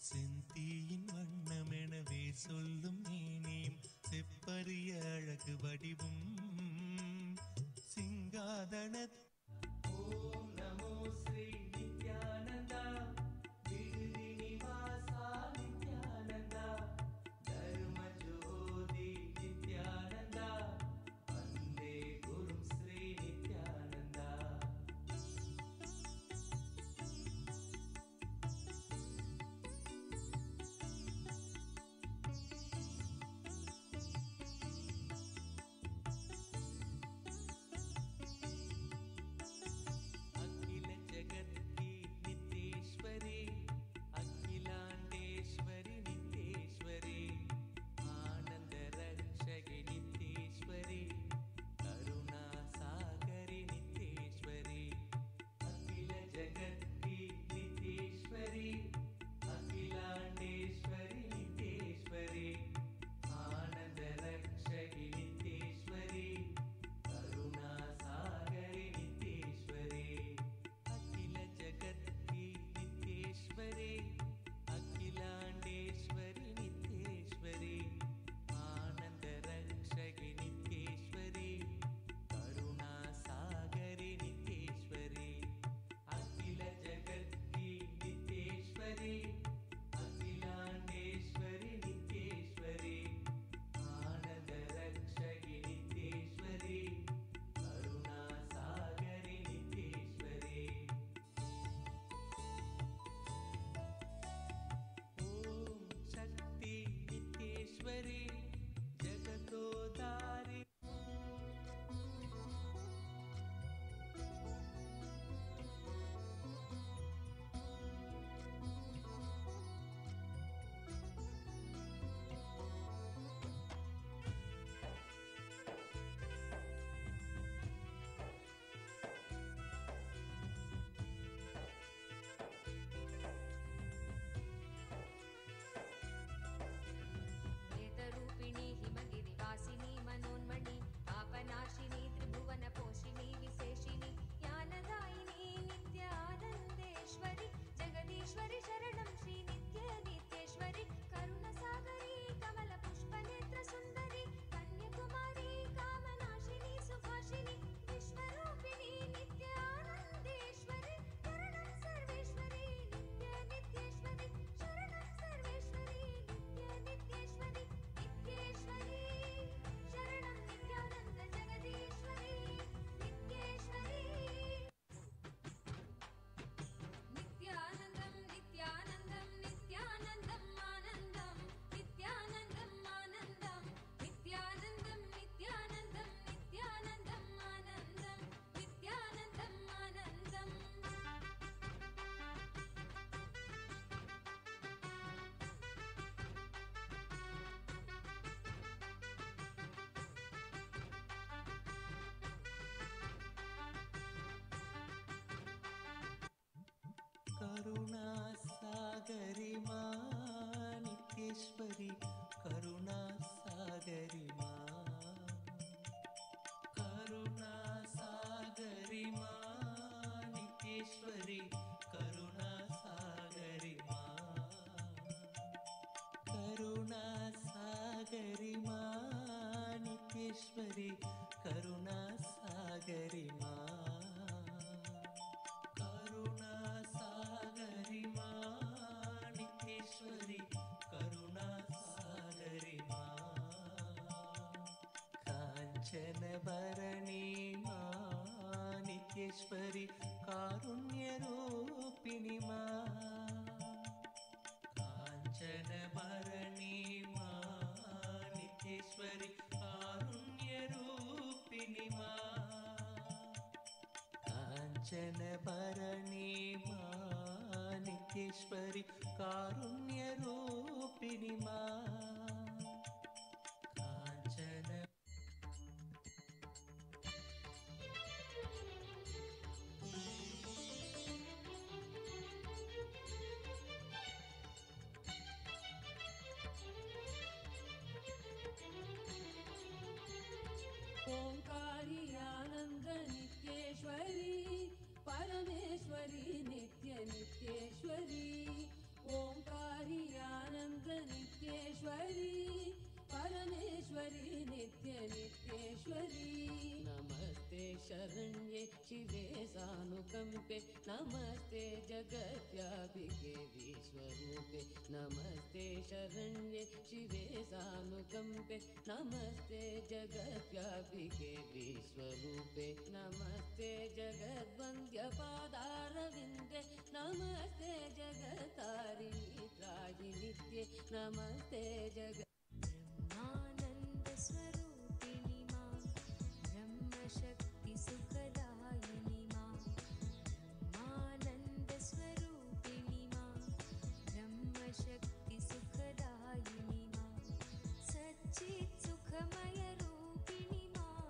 [SPEAKER 7] செந்தீயின் வண்ணமெனவே சொல்லும் மேனியும் செப்பரிய அழகு வடிவும் சிங்காதன ஓம் நமோ ஸ்ரீ நித்யானந்தா விடுதி நிவாசா நித்யானந்தா नित्येश्वरि करुणासागरि मा करुणासागरि मा नित्येश्वरि करुणासागरि मा करुणासागरि मा नित्येश्वरि करुणासागरि मा करुणासागरि मा नित्येश्वरि करुणासागरि मा काञ्चनभरणि मा नित्येश्वरि कारुण्यरूपिणि मा काञ्चनभरणि मा नित्येश्वरि कारुण्यरूपिणि मा काञ्चनभरणि मा नित्येश्वरि कारुण्यरूपिणि मा काञ्चन
[SPEAKER 8] ओंकारी आनंद नित्येश्वरी परमेश्वरी नित्य नित्येश्वरी ओंकारी आनंद नित्येश्वरी परमेश्वरी नित्य नित्येश्वरी नमस्ते शरण्ये शिवे सानुकंपे नमस्ते जगत्यापिके विश्वरूपे नमस्ते शरण्ये शिवे सानुकंपे नमस्ते जगत्यापिके विश्वरूपे नमस्ते जगद्वन्द्य पादारविन्दे नमस्ते जगतारिणि त्राहि नित्ये नमस्ते जगत्
[SPEAKER 3] आनंद स्वरूपिणी मां ब्रह्म शक्ति सुखदायिनी मां आनंद स्वरूपिणी मां ब्रह्म शक्ति सुखदायिनी मां सच्चित् सुखमय रूपिणी मां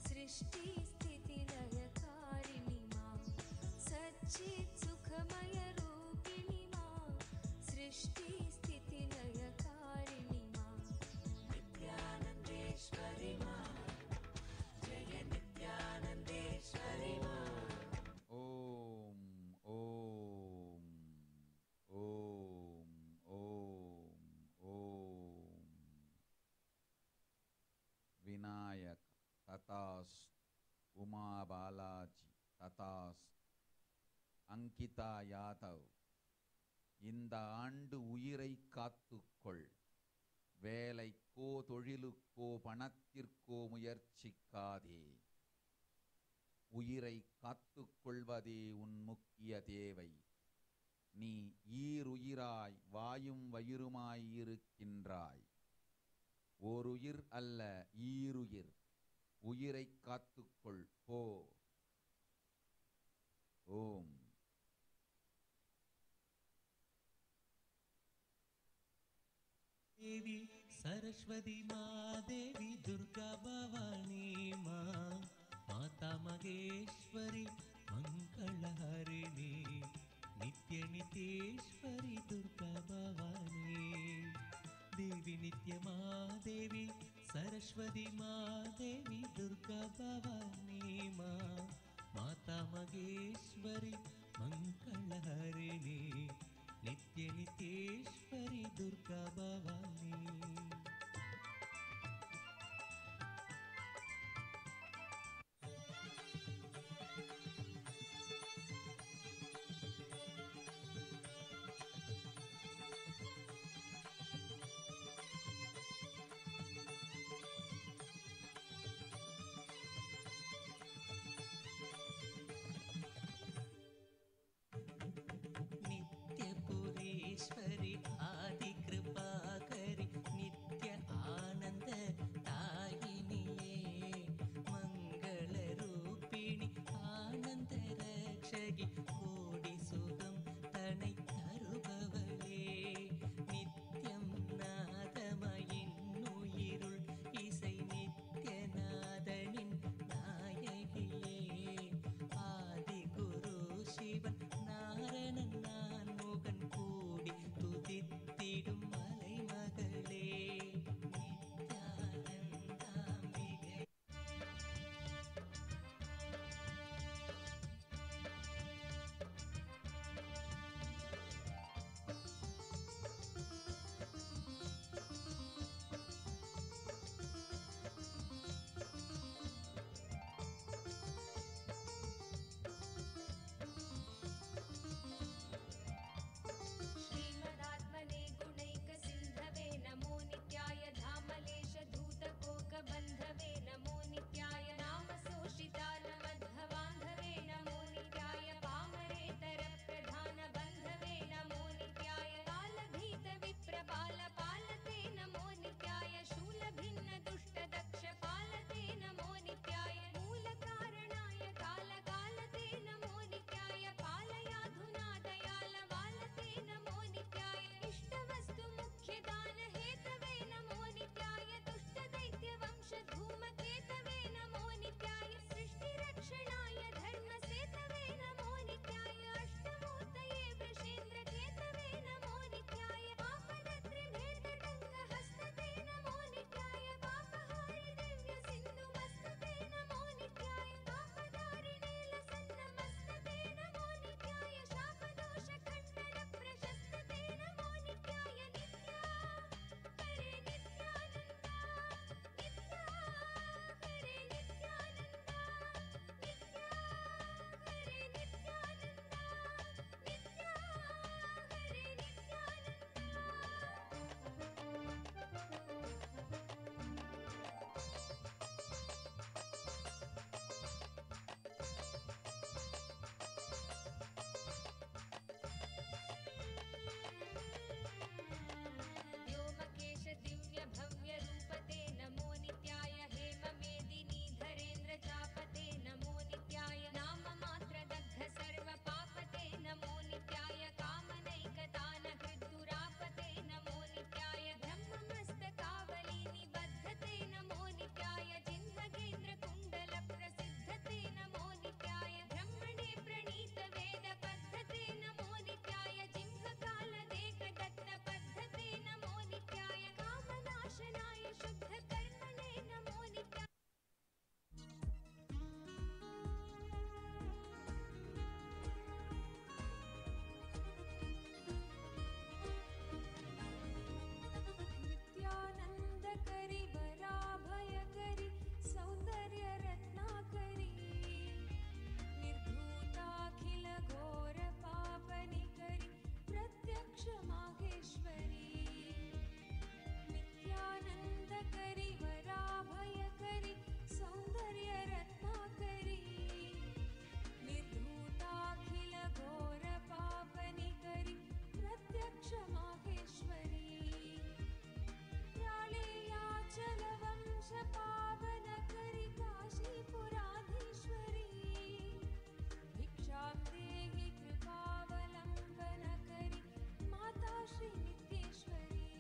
[SPEAKER 3] सृष्टि स्थिति लयकारिणी मां सच्चित् सुखमय रूपिणी मां सृष्टि स्थिति लयकारिणी मां नित्यानन्देश्वरि मां जय नित्यानन्देश्वरि मां
[SPEAKER 1] ஓம் ஓம் ஓம் ஓம் ஓம் விநாயக ததாஸ் உமா பாலாஜி ததாஸ் அங்கிதா யாதவ் இந்த ஆண்டு உயிரை காத்துக்கொள் வேலைக்கோ தொழிலுக்கோ பணத்திற்கோ முயற்சிக்காதே உயிரை காத்துக்கொள்வதே உன் முக்கிய தேவை நீ ஈருயிராய் வாயும் வயிறுமாய் இருக்கின்றாய் ஓருயிர் அல்ல ஈருயிர் உயிரை காத்துக்கொள் போ ஓம்
[SPEAKER 7] देवी सरस्वती माँ देवी दुर्गा भवानी माँ माता महेश्वरी मंगलहरिणी नित्य नित्येश्वरी दुर्गा भवानी देवी नित्य माँ देवी सरस्वती माँ देवी दुर्गा भवानी माँ माता महेश्वरी मंगलहरिणी नित्य नित्येश्वरी दुर्गा भवानी
[SPEAKER 8] करि वराभय करि सौन्दर्य रत्नाकरी निर्धूताखिल घोर पापनि करि प्रत्यक्ष माहेश्वरी नित्यानंद करि वराभय करि सौन्दर्य रत्नाकरी निर्धूताखिल घोर पापनि करि प्रत्यक्ष माहेश्वरी प्राळेयाचल वंश पावन करि काशीपुराधीश्वरी भिक्षां देहि कृपावलम्बन करि माता श्री नित्येश्वरी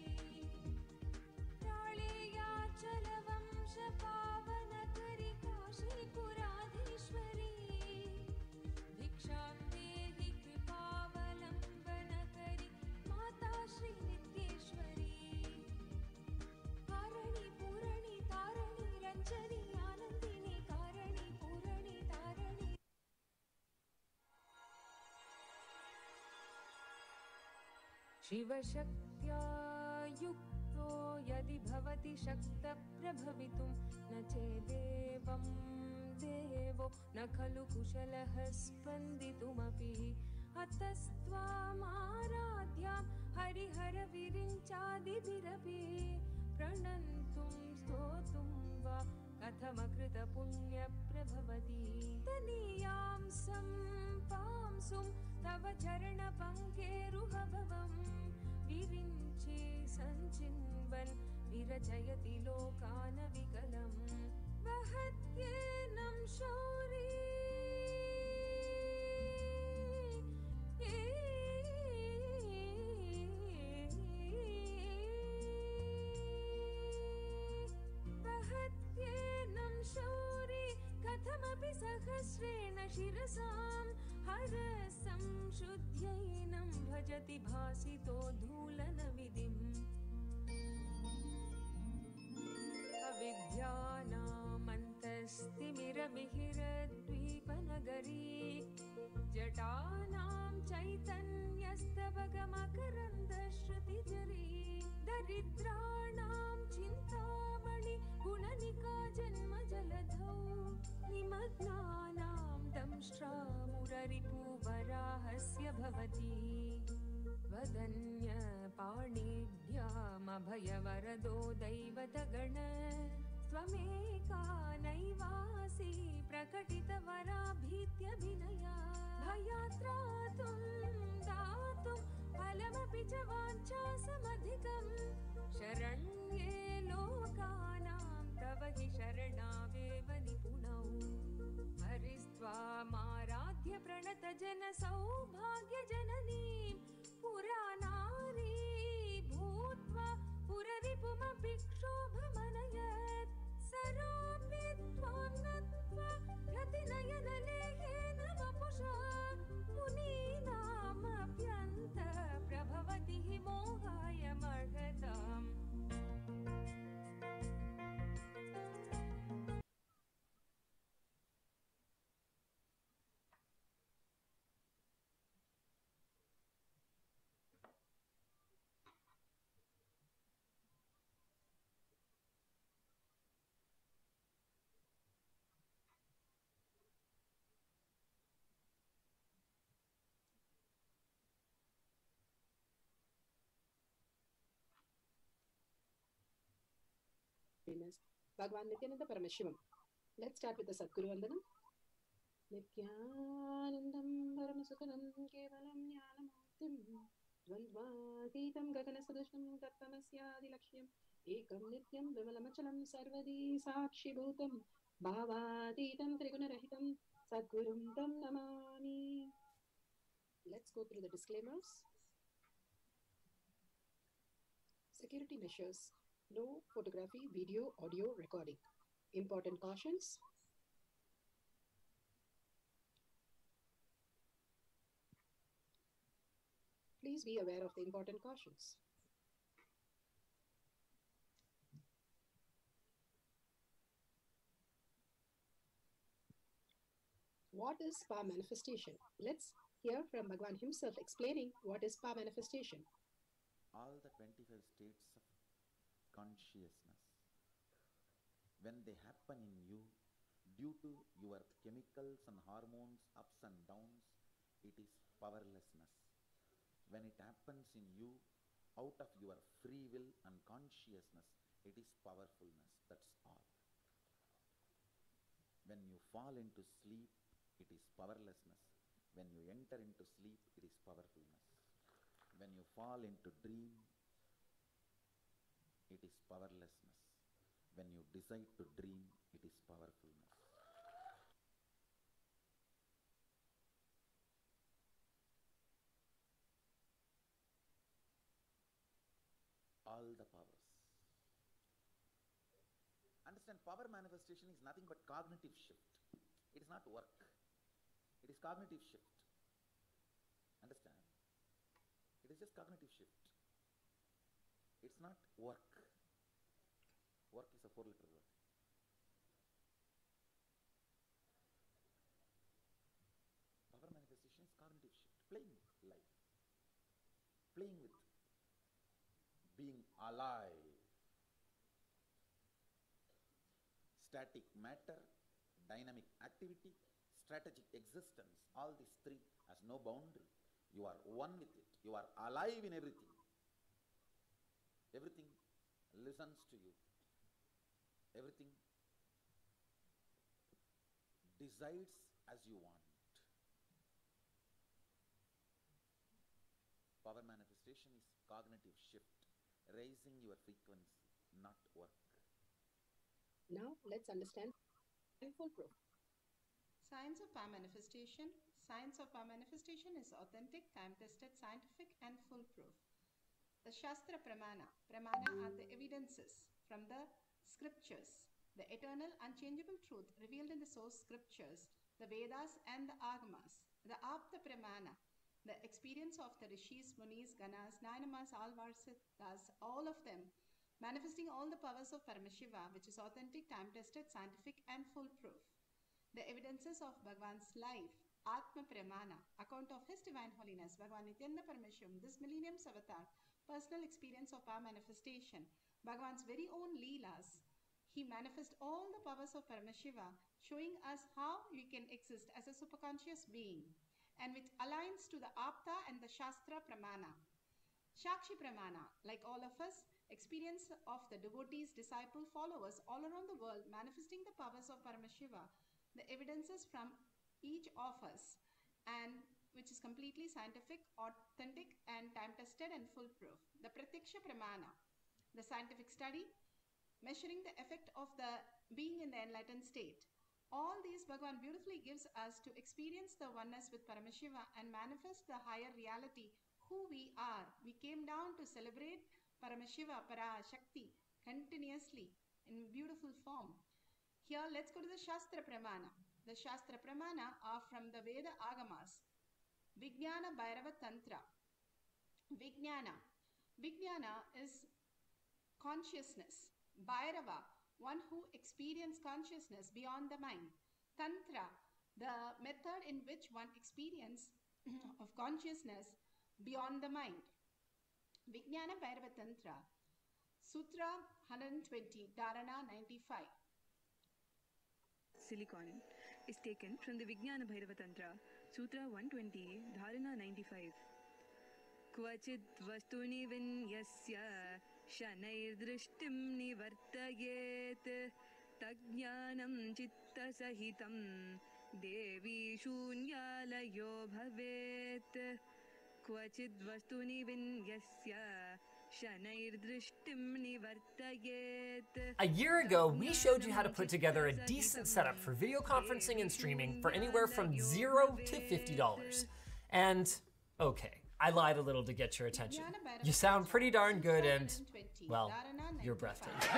[SPEAKER 8] प्राळेयाचल वंश पावन करि काशीपुराधीश्वरी भिक्षां देहि कृपावलम्बन करि माता श्री नित्येश्वरी कारणि पूरणि तारणि रञ्जनि आनन्दिनि कारणि पूरणि तारणि शिवशक्त्या युक्तो यदि भवति शक्तप्रभवितुं न चेदेवं देवो न खलु कुशलः स्पन्दितुमपि अतस्त्वामाराध्यां हरिहरविरिञ्चादिभिरपि प्रणन्तुं स्तोतुं वा कथमकृतपुण्यप्रभवति तनीयां सम्पांसुं तव चरणपङ्केरुहभवं विरिञ्चे सञ्चिन्वन् विरचयति लोकानविकलं वहत्येनं शौरी वहत्येनं शौरी कथमपि सहस्रेण शिरसां हरसं शुद्ध्यैनं भजति भासितो धूलनविधिम् अविद्यानामन्तस्तिमिरमिहिरद्वीपनगरी जटानां चैतन्यस्तवगमकरन्दश्रुतिजरी दरिद्राणां चिन्तामणि गुणनिका जन्मजलधौ निमग्नानां दंष्ट्रामुररिपुवराहस्य भवति वदन्यपाणिभ्यामभयवरदो दैवतगण त्वमेका नैवासि प्रकटितवराभीत्यभिनया भयात्रातुं दातुं फलमपि च वाञ्छासमधिकं शरण्ये लोकानां तव हि शरणावेव निपुणौ हरिस्त्वामाराध्य प्रणतजन सौभाग्यजननीं पुरानारी भूत्वा पुररिपुमपि क्षोभमनयत् सरोऽपि त्वां नत्वा रतिनयनलेहेन वपुषा मुनीनामप्यन्त प्रभवति हि मोहाय मर्हताम्
[SPEAKER 9] Bhagavan Nityananda Paramashivam. Let's start with the Sadguru Vandanam. Nityanandam Paramasukanam Kevalam Jnanamurtim Dvandvatītam Gaganasadusham Tattamasyadi Lakshyam Ekam Nityam Vimalamachalam Sarvadi Sakshi Bhutam Bhavatītam Trigunarahitam Sadgurum Tam Namami. Let's go through the disclaimers. Security measures. No photography, video, audio recording. Important cautions. Please be aware of the important cautions. What is spa manifestation? Let's hear from Bhagavan himself explaining what is spa manifestation.
[SPEAKER 1] All the 25 states of consciousness when they happen in you due to your chemicals and hormones ups and downs, it is powerlessness. When it happens in you out of your free will and consciousness, it is powerfulness. That's all. When you fall into sleep, it is powerlessness. When you enter into sleep, it is powerfulness. When you fall into dream, it is powerlessness. When you decide to dream, it is powerfulness. All the powers. Understand, power manifestation is nothing but cognitive shift. It is not work. It is cognitive shift. Understand? It is just cognitive shift. It's not work. Work is a 4-letter word. Power manifestation is cognitive shift. Playing with life. Playing with being alive. Static matter, dynamic activity, strategic existence. All these three has no boundary. You are one with it. You are alive in everything. Everything listens to you. Everything decides as you want. Power manifestation is cognitive shift, raising your frequency, not work.
[SPEAKER 9] Now let's understand full proof.
[SPEAKER 10] Science of power manifestation. Science of power manifestation is authentic, time-tested, scientific, and foolproof. The Shastra Pramana. Pramana are the evidences from the scriptures, the eternal, unchangeable truth revealed in the source scriptures, the Vedas and the Agamas. The Apta Pramana, the experience of the Rishis, Munis, Ganas, Nainamas, Alvarsitas, all of them, manifesting all the powers of Paramashiva, which is authentic, time-tested, scientific, and foolproof. The evidences of Bhagavan's life, Atma Pramana, account of His Divine Holiness, Bhagavan Nityananda Parameshwaram, this millennium's avatar, personal experience of power manifestation, Bhagavan's very own Leelas. He manifests all the powers of Paramashiva, showing us how we can exist as a superconscious being, and which aligns to the Apta and the Shastra Pramana. Shakshi Pramana, like all of us, experience of the devotees, disciple, followers all around the world, manifesting the powers of Paramashiva, the evidences from each of us, and which is completely scientific, authentic, and time-tested and foolproof. The Pratyaksha Pramana, the scientific study, measuring the effect of the being in the enlightened state. All these Bhagavan beautifully gives us to experience the oneness with Paramashiva and manifest the higher reality, who we are. We came down to celebrate Paramashiva, Parashakti, continuously in beautiful form. Here, let's go to the Shastra Pramana. The Shastra Pramana are from the Veda Agamas. Vijnana Bhairava Tantra. Vijnana. Vijnana is consciousness. Bhairava, one who experiences consciousness beyond the mind. Tantra, the method in which one experience of consciousness beyond the mind. Vijnana Bhairava Tantra. Sutra 120, Dharana 95.
[SPEAKER 11] Silicon is taken from the Vijnana Bhairava Tantra, Sutra 120, Dharana 95. Kvachit vastuni vinyasya shanair-drishtim nivartayet tajnanam chitta sahitam devi shunyalayo bhavet. Kvachit vastuni vinyasya shanair-drishtim nivartayet.
[SPEAKER 12] A year ago, we showed you how to put together a decent setup for video conferencing and streaming for anywhere from $0 to $50. And, okay, I lied a little to get your attention. You sound pretty darn good and, well, you're breathtaking.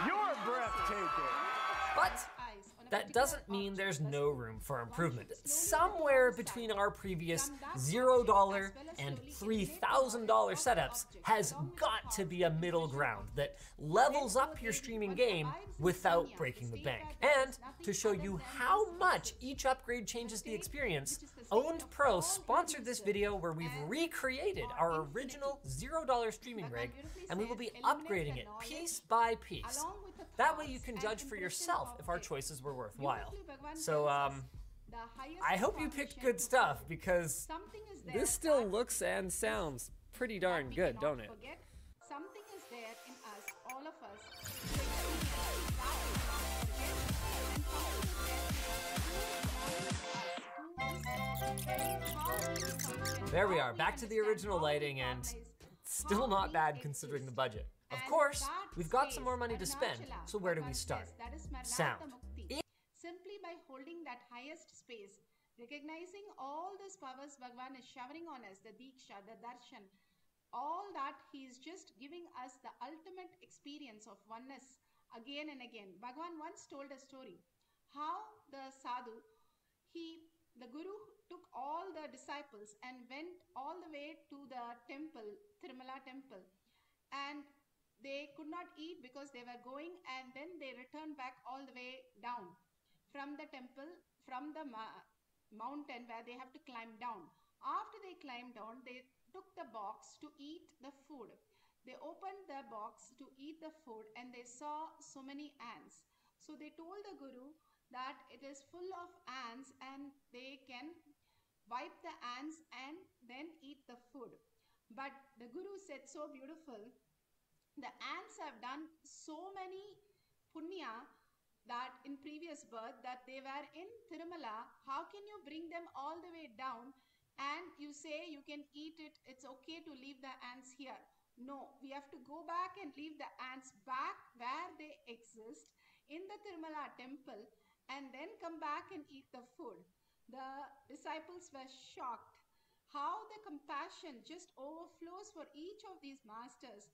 [SPEAKER 6] You're breathtaking.
[SPEAKER 12] But that doesn't mean there's no room for improvement. Somewhere between our previous $0 and $3,000 setups has got to be a middle ground that levels up your streaming game without breaking the bank. And to show you how much each upgrade changes the experience, Owned Pro sponsored this video where we've recreated our original $0 streaming rig, and we will be upgrading it piece by piece. That way you can judge for yourself if our choices were worthwhile. So, I hope you picked good stuff, because this still looks and sounds pretty darn good, don't it?
[SPEAKER 10] Something is there in us, all of us.
[SPEAKER 12] There we are, back to the original lighting, and still not bad considering the budget. Of course, we've got some more money to spend, so where do we start? Sound.
[SPEAKER 10] Simply by holding that highest space, recognizing all these powers Bhagwan is showering on us, the Diksha, the Darshan, all that he is just giving us the ultimate experience of oneness again and again. Bhagwan once told a story how the sadhu, the guru took all the disciples and went all the way to the temple, Tirumala temple, and they could not eat because they were going, and then they returned back all the way down from the temple, from the mountain where they have to climb down. After they climbed down, they took the box to eat the food. They opened the box to eat the food and they saw so many ants. So they told the guru that it is full of ants and they can wipe the ants and then eat the food. But the guru said so beautiful, the ants have done so many punya that in previous birth that they were in Tirumala. How can you bring them all the way down and you say you can eat it, it's okay to leave the ants here? No, we have to go back and leave the ants back where they exist in the Tirumala temple and then come back and eat the food. The disciples were shocked how the compassion just overflows for each of these masters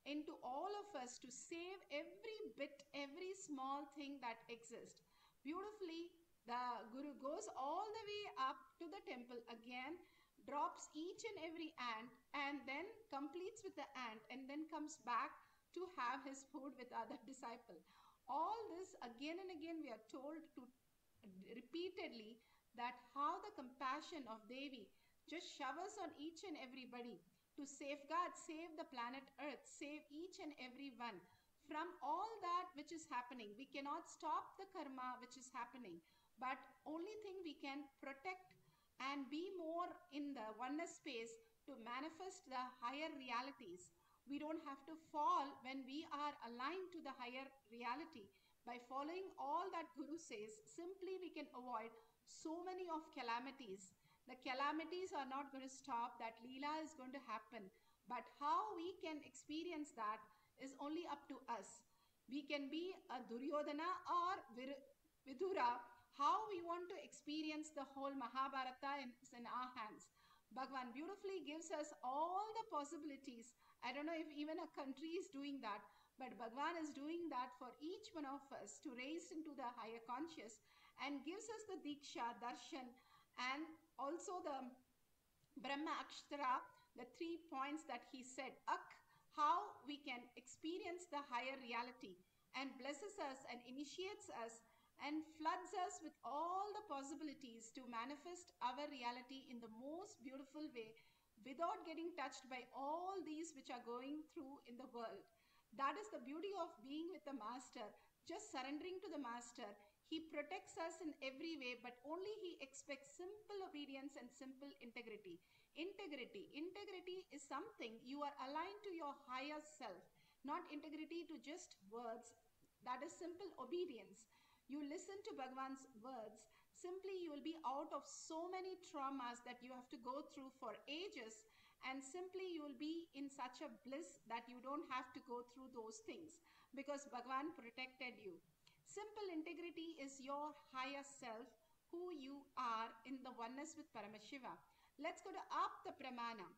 [SPEAKER 10] into all of us to save every bit, every small thing that exists. Beautifully, the guru goes all the way up to the temple again, drops each and every ant, and then completes with the ant, and then comes back to have his food with other disciple. All this again and again we are told to repeatedly that how the compassion of Devi just showers on each and everybody to safeguard, save the planet Earth, save each and every one from all that which is happening. We cannot stop the karma which is happening, but only thing we can protect and be more in the oneness space to manifest the higher realities. We don't have to fall when we are aligned to the higher reality. By following all that Guru says, simply we can avoid so many of calamities. The calamities are not going to stop, that Leela is going to happen. But how we can experience that is only up to us. We can be a Duryodhana or Vidura. How we want to experience the whole Mahabharata is in our hands. Bhagwan beautifully gives us all the possibilities. I don't know if even a country is doing that, but Bhagwan is doing that for each one of us to raise into the higher conscious and gives us the Diksha, Darshan, and also the Brahma Akshara, the 3 points that he said, how we can experience the higher reality, and blesses us and initiates us and floods us with all the possibilities to manifest our reality in the most beautiful way without getting touched by all these which are going through in the world. That is the beauty of being with the Master, just surrendering to the Master. He protects us in every way, but only he expects simple obedience and simple integrity. Integrity is something you are aligned to your higher self, not integrity to just words. That is simple obedience. You listen to Bhagwan's words, simply you will be out of so many traumas that you have to go through for ages, and simply you will be in such a bliss that you don't have to go through those things because Bhagwan protected you. Simple integrity is your higher self, who you are in the oneness with Paramashiva. Let's go to Apta Pramana.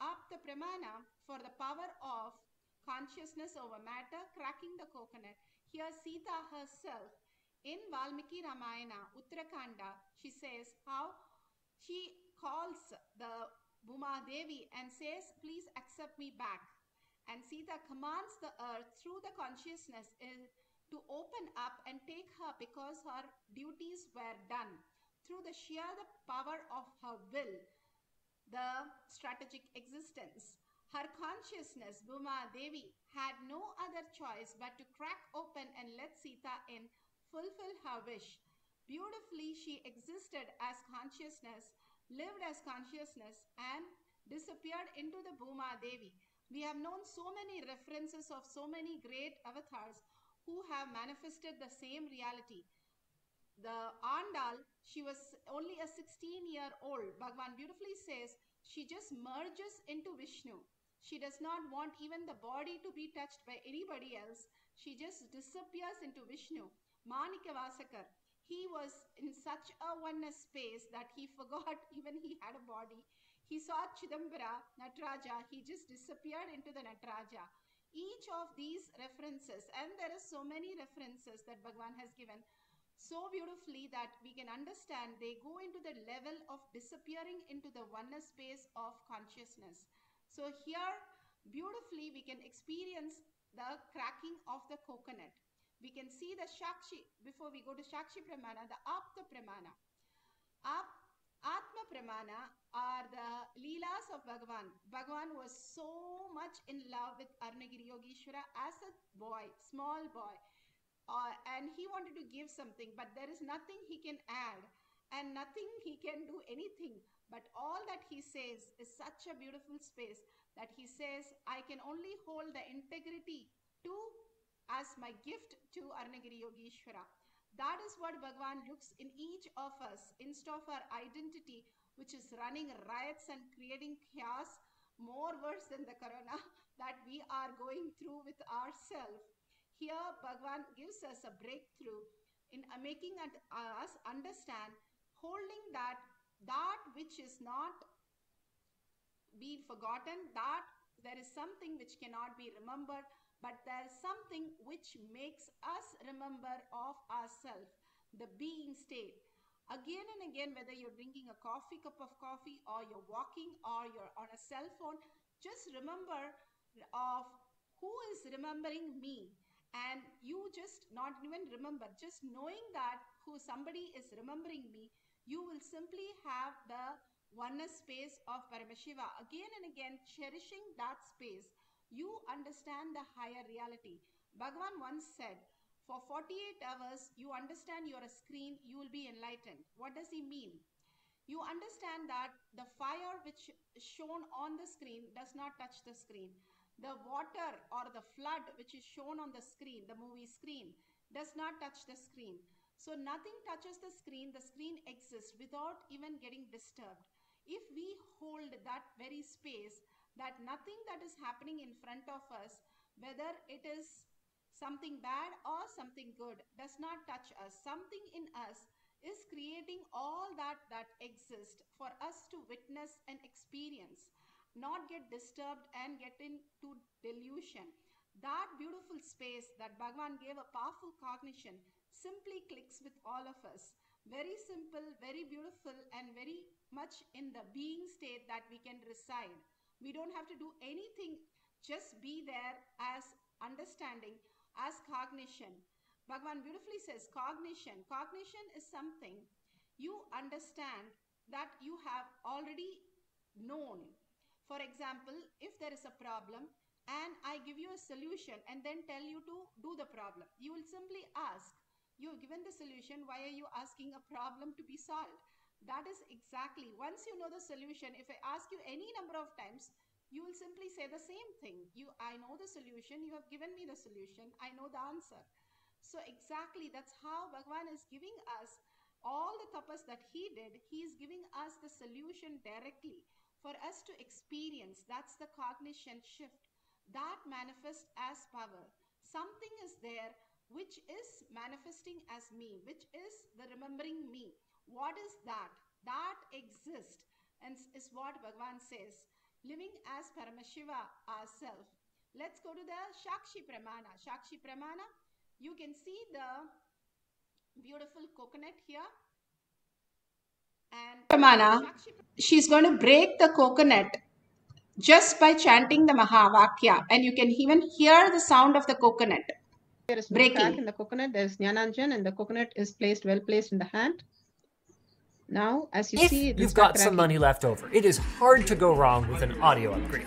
[SPEAKER 10] Apta Pramana for the power of consciousness over matter, cracking the coconut. Here Sita herself in Valmiki Ramayana, Uttarakhanda, she says how she calls the Bhuma Devi and says, please accept me back. And Sita commands the earth through the consciousness to open up and take her because her duties were done. Through the sheer power of her will, the strategic existence. Her consciousness, Bhuma Devi, had no other choice but to crack open and let Sita in, fulfill her wish. Beautifully, she existed as consciousness, lived as consciousness, and disappeared into the Bhuma Devi. We have known so many references of so many great avatars who have manifested the same reality. The Andal, she was only a 16-year-old. Bhagwan beautifully says she just merges into Vishnu. She does not want even the body to be touched by anybody else. She just disappears into Vishnu. Manika Vasakar, he was in such a oneness space that he forgot even he had a body. He saw Chidambara, Nataraja, he just disappeared into the Nataraja. Each of these references, and there are so many references that Bhagwan has given, so beautifully that we can understand they go into the level of disappearing into the oneness space of consciousness. So here, beautifully, we can experience the cracking of the coconut. We can see the Shakshi, before we go to Shakshi Pramana, the Apta Pramana. Atma Pramana are the Leelas of Bhagavan. Bhagavan was so much in love with Arunagiri Yogeshwara as a boy, small boy. And he wanted to give something, but there is nothing he can add and nothing he can do anything. But all that he says is such a beautiful space that he says, I can only hold the integrity to as my gift to Arunagiri Yogeshwara. That is what Bhagavan looks in each of us, instead of our identity, which is running riots and creating chaos, more worse than the corona that we are going through with ourselves. Here, Bhagavan gives us a breakthrough in making us understand, holding that which is not be forgotten, that there is something which cannot be remembered, but there is something which makes us remember of ourselves, the being state. Again and again, whether you're drinking a cup of coffee, or you're walking, or you're on a cell phone, just remember of who is remembering me. And you just not even remember, just knowing that who somebody is remembering me, you will simply have the oneness space of Paramashiva. Again and again, cherishing that space, you understand the higher reality. Bhagavan once said, for 48 hours, you understand you're a screen, you will be enlightened. What does he mean? You understand that the fire which is shown on the screen does not touch the screen. The water or the flood which is shown on the screen, the movie screen, does not touch the screen. So nothing touches the screen exists without even getting disturbed. If we hold that very space, that nothing that is happening in front of us, whether it is something bad or something good, does not touch us. Something in us is creating all that exists for us to witness and experience, not get disturbed and get into delusion. That beautiful space that Bhagavan gave a powerful cognition simply clicks with all of us. Very simple, very beautiful, and very much in the being state that we can reside. We don't have to do anything, just be there as understanding, as cognition. Bhagavan beautifully says cognition. Cognition is something you understand that you have already known. For example, if there is a problem and I give you a solution and then tell you to do the problem, you will simply ask, you've given the solution, why are you asking a problem to be solved? That is exactly, once you know the solution, if I ask you any number of times, you will simply say the same thing. I know the solution, you have given me the solution, I know the answer. So exactly, that's how Bhagavan is giving us all the tapas that he did. He is giving us the solution directly for us to experience. That's the cognition shift that manifests as power. Something is there which is manifesting as me, which is the remembering me. What is that? That exists and is what Bhagavan says, living as Paramashiva ourselves. Let's go to the Shakshi Pramana. Shakshi Pramana, you can see the beautiful coconut here. And Pramana, she's going to break the coconut just by chanting the Mahavakya, and you can even hear the sound of the coconut.
[SPEAKER 9] There is no
[SPEAKER 10] breaking.
[SPEAKER 9] crack in the coconut. There is Jnananjan, and the coconut is well placed in the hand. Now, as you see,
[SPEAKER 12] If you've got some money left over, it is hard to go wrong with an audio upgrade.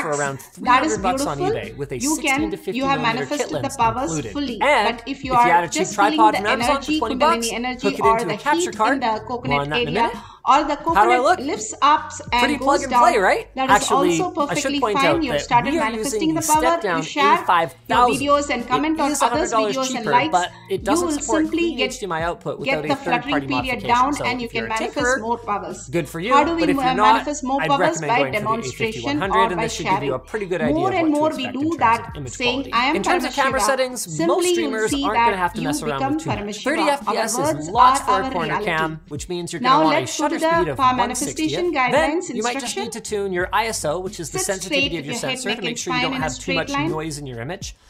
[SPEAKER 12] for around $300 on eBay with a 16 to 50 millimeter kit lens included.
[SPEAKER 10] Fully.
[SPEAKER 12] And
[SPEAKER 10] But if you
[SPEAKER 12] you
[SPEAKER 10] are
[SPEAKER 12] add a cheap
[SPEAKER 10] just feeling
[SPEAKER 12] tripod
[SPEAKER 10] the
[SPEAKER 12] from Amazon
[SPEAKER 10] energy,
[SPEAKER 12] for $20,
[SPEAKER 10] Kundalini energy,
[SPEAKER 12] hook it
[SPEAKER 10] or
[SPEAKER 12] into
[SPEAKER 10] the
[SPEAKER 12] a capture
[SPEAKER 10] heat
[SPEAKER 12] card.
[SPEAKER 10] in the
[SPEAKER 12] More
[SPEAKER 10] coconut
[SPEAKER 12] on that in a
[SPEAKER 10] area,
[SPEAKER 12] minute.
[SPEAKER 10] or the
[SPEAKER 12] How do I
[SPEAKER 10] coconut
[SPEAKER 12] look?
[SPEAKER 10] lifts up and
[SPEAKER 12] Pretty
[SPEAKER 10] goes
[SPEAKER 12] plug and
[SPEAKER 10] down,
[SPEAKER 12] play, right?
[SPEAKER 10] that is
[SPEAKER 12] Actually,
[SPEAKER 10] also
[SPEAKER 12] I should
[SPEAKER 10] perfectly
[SPEAKER 12] point
[SPEAKER 10] fine.
[SPEAKER 12] out
[SPEAKER 10] You've
[SPEAKER 12] that
[SPEAKER 10] started
[SPEAKER 12] we are
[SPEAKER 10] manifesting
[SPEAKER 12] using
[SPEAKER 10] the
[SPEAKER 12] the
[SPEAKER 10] power. You
[SPEAKER 12] step-down
[SPEAKER 10] share your
[SPEAKER 12] A5000.
[SPEAKER 10] videos and comment
[SPEAKER 12] It
[SPEAKER 10] on
[SPEAKER 12] is
[SPEAKER 10] others'
[SPEAKER 12] $100
[SPEAKER 10] videos
[SPEAKER 12] cheaper,
[SPEAKER 10] and likes.
[SPEAKER 12] but it
[SPEAKER 10] You
[SPEAKER 12] doesn't
[SPEAKER 10] will
[SPEAKER 12] support
[SPEAKER 10] simply
[SPEAKER 12] clean
[SPEAKER 10] get
[SPEAKER 12] HDMI output without
[SPEAKER 10] the
[SPEAKER 12] a third-party
[SPEAKER 10] fluttering period
[SPEAKER 12] modification.
[SPEAKER 10] down,
[SPEAKER 12] So
[SPEAKER 10] and you
[SPEAKER 12] if you're
[SPEAKER 10] can
[SPEAKER 12] a
[SPEAKER 10] manifest
[SPEAKER 12] tinkerer,
[SPEAKER 10] more powers.
[SPEAKER 12] good for you.
[SPEAKER 10] How do we
[SPEAKER 12] But if you're not,
[SPEAKER 10] manifest more
[SPEAKER 12] I'd
[SPEAKER 10] powers?
[SPEAKER 12] recommend
[SPEAKER 10] By
[SPEAKER 12] going for the
[SPEAKER 10] demonstration
[SPEAKER 12] A5100,
[SPEAKER 10] or
[SPEAKER 12] and
[SPEAKER 10] by
[SPEAKER 12] this should give you
[SPEAKER 10] sharing.
[SPEAKER 12] a pretty good idea
[SPEAKER 10] More
[SPEAKER 12] of
[SPEAKER 10] and
[SPEAKER 12] what
[SPEAKER 10] more
[SPEAKER 12] to
[SPEAKER 10] we
[SPEAKER 12] expect
[SPEAKER 10] do
[SPEAKER 12] in terms
[SPEAKER 10] that,
[SPEAKER 12] of image
[SPEAKER 10] saying
[SPEAKER 12] quality.
[SPEAKER 10] I am
[SPEAKER 12] In terms of camera
[SPEAKER 10] Paramashiva.
[SPEAKER 12] settings, most
[SPEAKER 10] Simply you'll
[SPEAKER 12] streamers
[SPEAKER 10] see
[SPEAKER 12] aren't
[SPEAKER 10] that
[SPEAKER 12] going to have to
[SPEAKER 10] you
[SPEAKER 12] mess around
[SPEAKER 10] become
[SPEAKER 12] with too much.
[SPEAKER 10] Paramashiva.
[SPEAKER 12] 30
[SPEAKER 10] Our
[SPEAKER 12] FPS
[SPEAKER 10] words
[SPEAKER 12] is lots
[SPEAKER 10] are
[SPEAKER 12] for a
[SPEAKER 10] our
[SPEAKER 12] corner
[SPEAKER 10] reality.
[SPEAKER 12] cam, which means you're going
[SPEAKER 10] Now
[SPEAKER 12] to want a
[SPEAKER 10] let's go
[SPEAKER 12] shutter
[SPEAKER 10] to the
[SPEAKER 12] speed of
[SPEAKER 10] power
[SPEAKER 12] 1/60th.
[SPEAKER 10] manifestation
[SPEAKER 12] Then
[SPEAKER 10] guidelines
[SPEAKER 12] you might just
[SPEAKER 10] instruction.
[SPEAKER 12] need to tune your ISO, which is the
[SPEAKER 10] Sit
[SPEAKER 12] sensitivity
[SPEAKER 10] straight
[SPEAKER 12] of your
[SPEAKER 10] with your head
[SPEAKER 12] sensor, to
[SPEAKER 10] making
[SPEAKER 12] make sure you
[SPEAKER 10] spine
[SPEAKER 12] don't
[SPEAKER 10] in a
[SPEAKER 12] have too
[SPEAKER 10] straight
[SPEAKER 12] much
[SPEAKER 10] line.
[SPEAKER 12] noise in your image.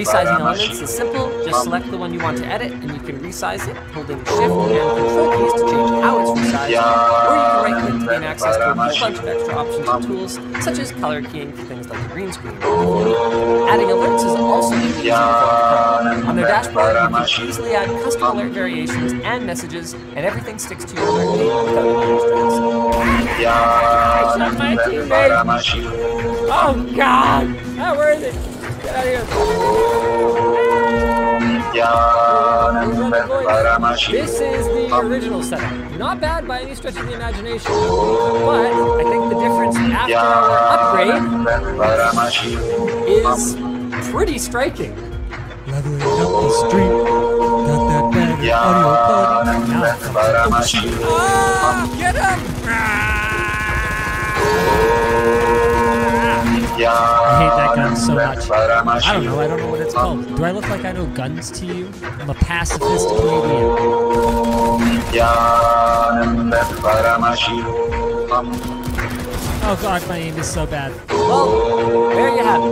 [SPEAKER 12] Resizing elements is simple. Just select the one you want to edit, and you can resize it, holding Shift and Control keys to change how it's resized, or you can right-click to gain access to a whole bunch of extra options and tools, such as color keying for things like the green screen. Adding alerts is also really easy with On their dashboard, you can easily add custom alert variations and messages, and everything sticks to your alert name without any restraints. My teammate! Oh God! How worth it? Get out of here! This is the original setup. Not bad by any stretch of the imagination, but I think the difference after our upgrade is pretty striking.
[SPEAKER 7] Leveling up the street, got that bad audio quality. Now it comes to
[SPEAKER 12] Get him!
[SPEAKER 7] I hate that gun so much. I don't know what it's called. Do I look like I know guns to you? I'm a pacifist Canadian. Oh god, my aim is so bad.
[SPEAKER 12] Well, there you have it.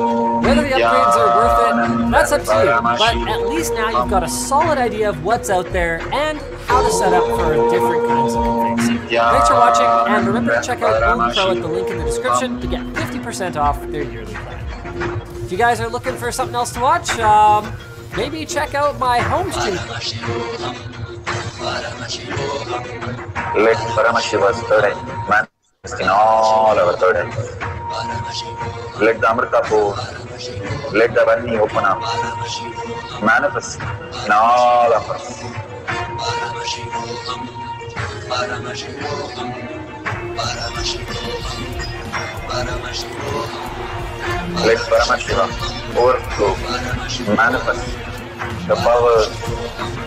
[SPEAKER 12] Whether the upgrades are worth it, that's up to you. But at least now you've got a solid idea of what's out there and how to set up for different kinds of configs. Thanks for watching, and remember to check out Own Pro at the link in the description to get 50% off their yearly plan. If you guys are looking for something else to watch, maybe check out my home stream.
[SPEAKER 13] In all our burdens. Let the Amrita pour. Let the Vani open up. Manifest in all of us. Let Paramashiva overflow. Manifest the power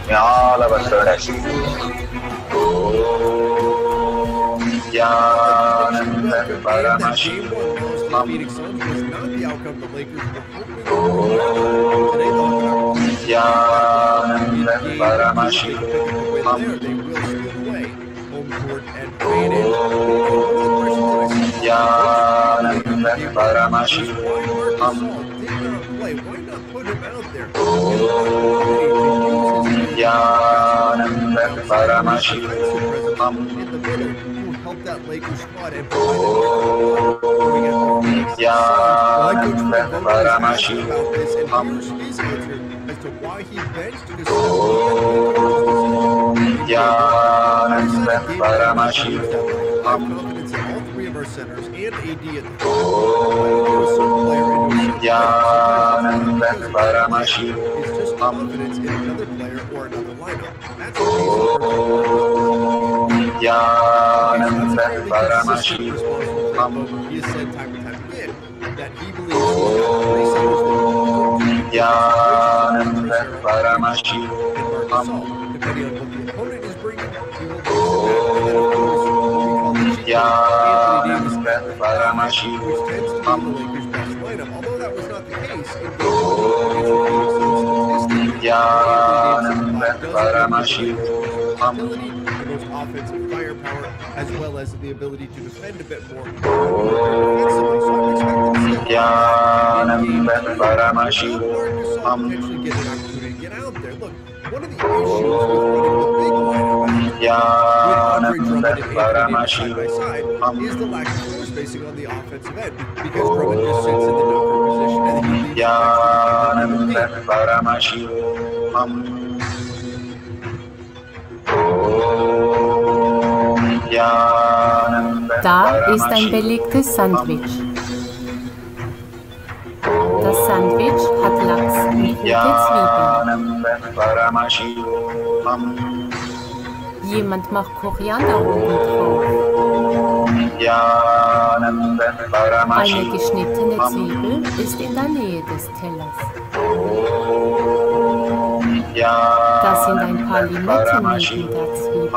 [SPEAKER 13] in all our burdens.
[SPEAKER 14] Help that Lakers squad and provide them about this, and here's his answer as to why he benched confidence in all three of our centers and AD at the it's just confidence in another player or another lineup. That's the case. He has said time and time again that he believes he's got three centers depending on what the opponent is bringing, he will bring them back. And then of course, we call the Anthony Davis which tends to be the Lakers' best lineup. Although that was not the case in game 1 against the Phoenix Suns statistically, ability, the most offensive firepower, as well as the ability to defend a bit more defensively. So I'm expecting to see potentially get an opportunity to get out there. Look, one of the issues with running the big lineup with Andre Drummond and Anthony side by side is the lack of floor spacing on the offensive end, because Drummond just sits in the dunker position and he leaves
[SPEAKER 15] Da ist ein belegtes Sandwich. Das Sandwich hat Lachs und rote Zwiebeln. Jemand macht Koriander oben drauf. Eine geschnittene Zwiebel ist in der Nähe des Tellers. Da sind ein paar Limetten neben der Zwiebel.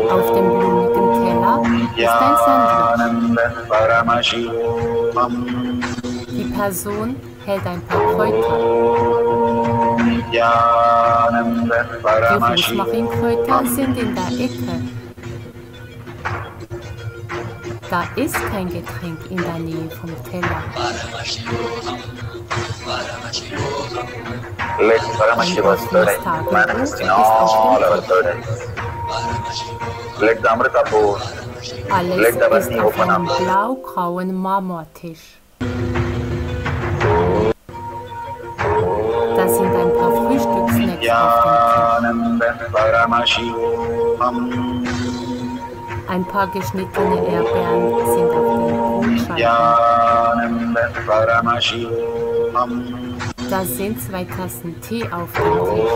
[SPEAKER 15] Auf dem blumigen Teller ist ein Sandwich. Die Person hält ein paar Kräuter. Die Rosmarinkräuter sind in der Ecke. Da ist kein Getränk in der Nähe vom Teller.
[SPEAKER 13] Let Paramashiva's burden manifest in all our burdens. Let the Amrita pour.
[SPEAKER 15] Alles
[SPEAKER 13] Let the
[SPEAKER 15] ist
[SPEAKER 13] Vani
[SPEAKER 15] auf
[SPEAKER 13] open
[SPEAKER 15] einem
[SPEAKER 13] up.
[SPEAKER 15] blau-grauen Marmortisch. Da sind ein paar Frühstückssnacks auf dem Tisch. Ein paar geschnittene Erdbeeren sind auf den Brotscheiben. Da sind 2 Tassen Tee auf dem Tisch.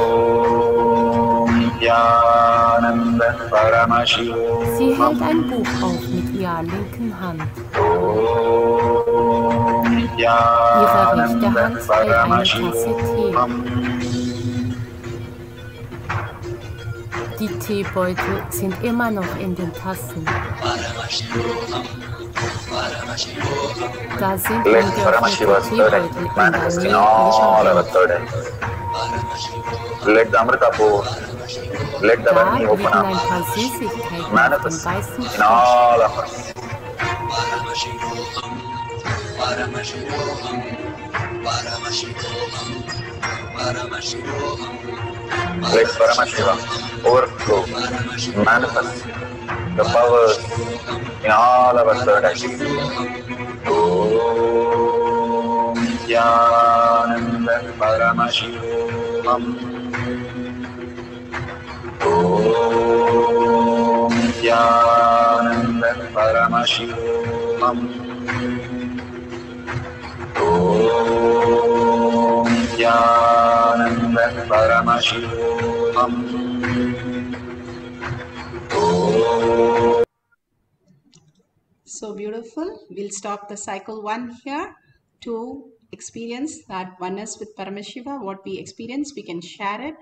[SPEAKER 15] Sie hält ein Buch auf mit ihrer linken Hand. Ihre rechte Hand hält eine Tasse Tee. Die Teebeutel sind immer noch in den Tassen. Da sind ungeöffnete Teebeutel in der Nähe ihrer Hand.
[SPEAKER 13] Let the Amrita pour. Let the
[SPEAKER 15] Da
[SPEAKER 13] Vani
[SPEAKER 15] liegen
[SPEAKER 13] open
[SPEAKER 15] ein
[SPEAKER 13] up.
[SPEAKER 15] paar Süßigkeiten auf dem
[SPEAKER 13] Manifest
[SPEAKER 15] weißen
[SPEAKER 13] in
[SPEAKER 15] Stoff.
[SPEAKER 13] all of us. Let Paramashiva overflow, manifest the powers in all of us third eye. Om Jnananda Paramashivam. Om Jnananda Paramashivam. Om Jnananda Paramashivam.
[SPEAKER 10] So beautiful. We'll stop the cycle 1 here to experience that oneness with Paramashiva. What we experience, we can share it,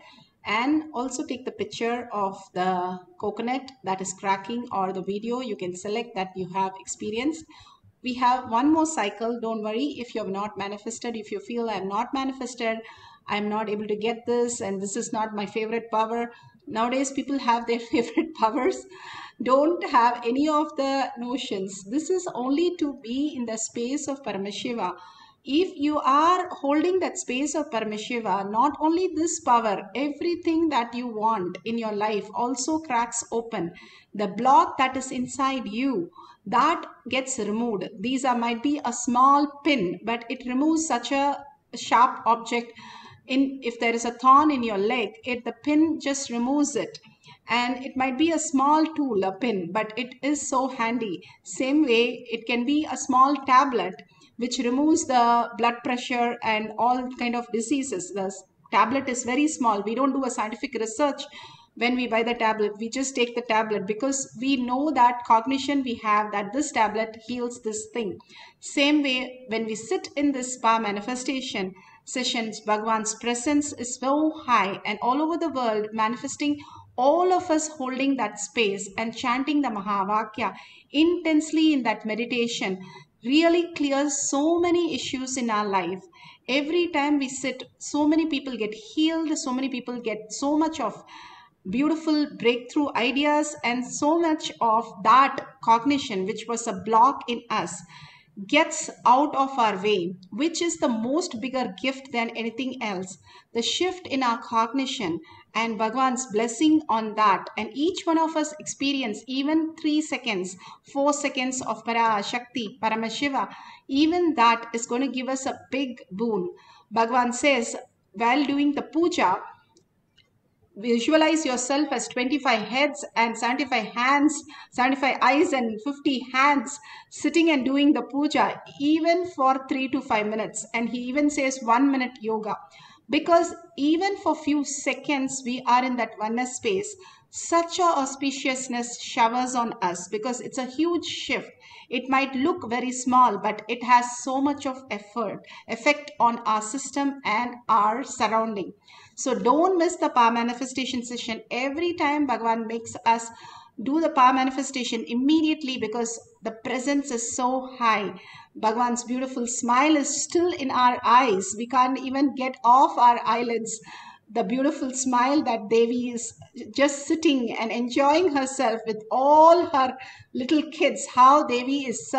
[SPEAKER 10] and also take the picture of the coconut that is cracking or the video. You can select that you have experienced. We have one more cycle. Don't worry if you have not manifested. If you feel I'm not manifested, I'm not able to get this, and this is not my favorite power. Nowadays, people have their favorite powers. Don't have any of the notions. This is only to be in the space of Paramashiva. If you are holding that space of Paramashiva, not only this power, everything that you want in your life also cracks open. The block that is inside you, that gets removed. These might be a small pin, but it removes such a sharp object. If there is a thorn in your leg, the pin just removes it. And it might be a small tool, a pin, but it is so handy. Same way, it can be a small tablet which removes the blood pressure and all kind of diseases. The tablet is very small. We don't do a scientific research when we buy the tablet. We just take the tablet because we know that cognition we have that this tablet heals this thing. Same way, when we sit in this spa manifestation sessions, Bhagwan's presence is so high and all over the world, manifesting all of us holding that space and chanting the Mahavakya intensely in that meditation really clears so many issues in our life. Every time we sit, so many people get healed, so many people get so much of beautiful breakthrough ideas, and so much of that cognition which was a block in us gets out of our way, which is the most bigger gift than anything else. The shift in our cognition and Bhagwan's blessing on that, and each one of us experience even 3 seconds, 4 seconds of Parashakti, Paramashiva, even that is going to give us a big boon. Bhagwan says, while doing the puja, visualize yourself as 25 heads and 75 hands, 75 eyes and 50 hands sitting and doing the puja even for 3 to 5 minutes. And he even says 1 minute yoga, because even for few seconds we are in that oneness space. Such a auspiciousness showers on us because it's a huge shift. It might look very small, but it has so much of effect on our system and our surrounding. So don't miss the power manifestation session. Every time Bhagwan makes us do the power manifestation immediately, because the presence is so high. Bhagwan's beautiful smile is still in our eyes. We can't even get off our eyelids. The beautiful smile that Devi is just sitting and enjoying herself with all her little kids. How Devi is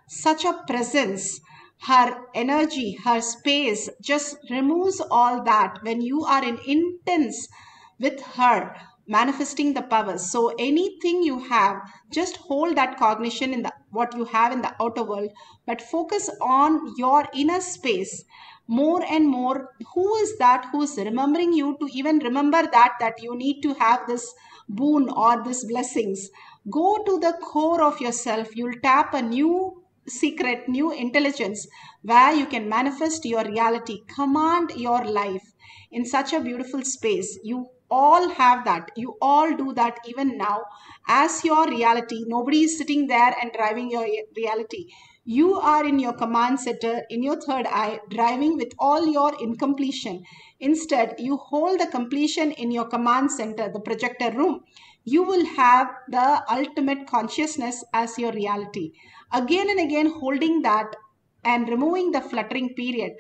[SPEAKER 10] such a presence. Her energy, her space just removes all that when you are in intense with her, manifesting the powers. So anything you have, just hold that cognition in the what you have in the outer world, but focus on your inner space more and more. Who is that who is remembering you to even remember that you need to have this boon or this blessings? Go to the core of yourself. You'll tap a new secret, new intelligence where you can manifest your reality, command your life in such a beautiful space. You all have that. You all do that even now as your reality. Nobody is sitting there and driving your reality. You are in your command center, in your third eye, driving with all your incompletion. Instead, you hold the completion in your command center, the projector room. You will have the ultimate consciousness as your reality. Again and again, holding that and removing the fluttering period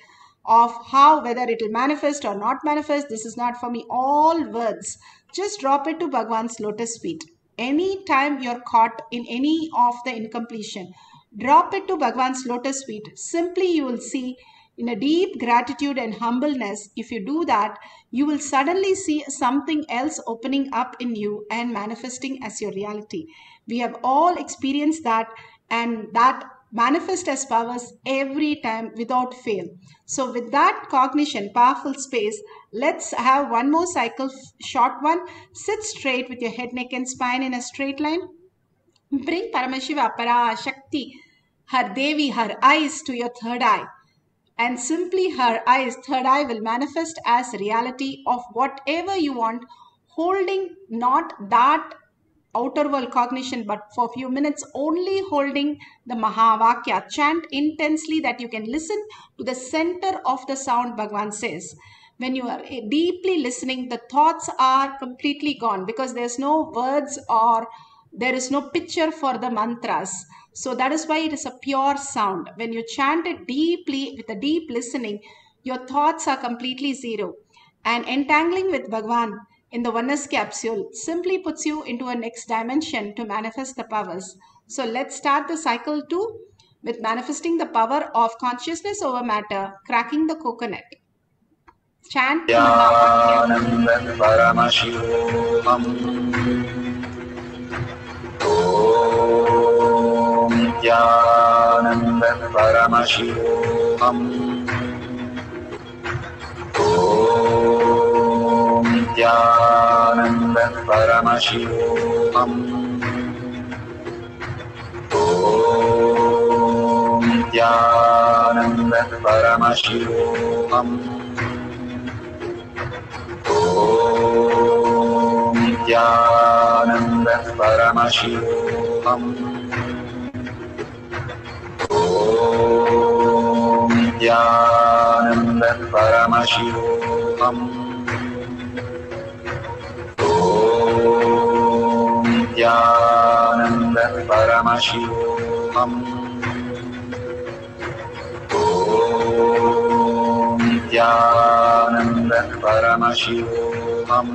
[SPEAKER 10] of how, whether it will manifest or not manifest, this is not for me. All words, just drop it to Bhagwan's lotus feet. Anytime you're caught in any of the incompletion, drop it to Bhagwan's lotus feet. Simply you will see in a deep gratitude and humbleness. If you do that, you will suddenly see something else opening up in you and manifesting as your reality. We have all experienced that, and that manifest as powers every time without fail. So with that cognition, powerful space, let's have one more cycle, short one. Sit straight with your head, neck and spine in a straight line. Bring Paramashiva, Parashakti, her Devi, her eyes to your third eye. And simply her eyes, third eye, will manifest as reality of whatever you want, holding not that outer world cognition, but for a few minutes only holding the Mahavakya. Chant intensely that you can listen to the center of the sound, Bhagwan says. When you are deeply listening, the thoughts are completely gone because there's no words or there is no picture for the mantras. So that is why it is a pure sound. When you chant it deeply with a deep listening, your thoughts are completely zero. And entangling with Bhagwan in the oneness capsule simply puts you into a next dimension to manifest the powers. So let's start the cycle 2 with manifesting the power of consciousness over matter, cracking the coconut. Chant
[SPEAKER 13] Nityananda Paramashivoham Om Nityananda Paramashivoham Om Nityananda Paramashivoham Om Nityananda Paramashivoham Om Nityananda Paramashivoham Om Nityananda Paramashivoham Om Nityananda Paramashivoham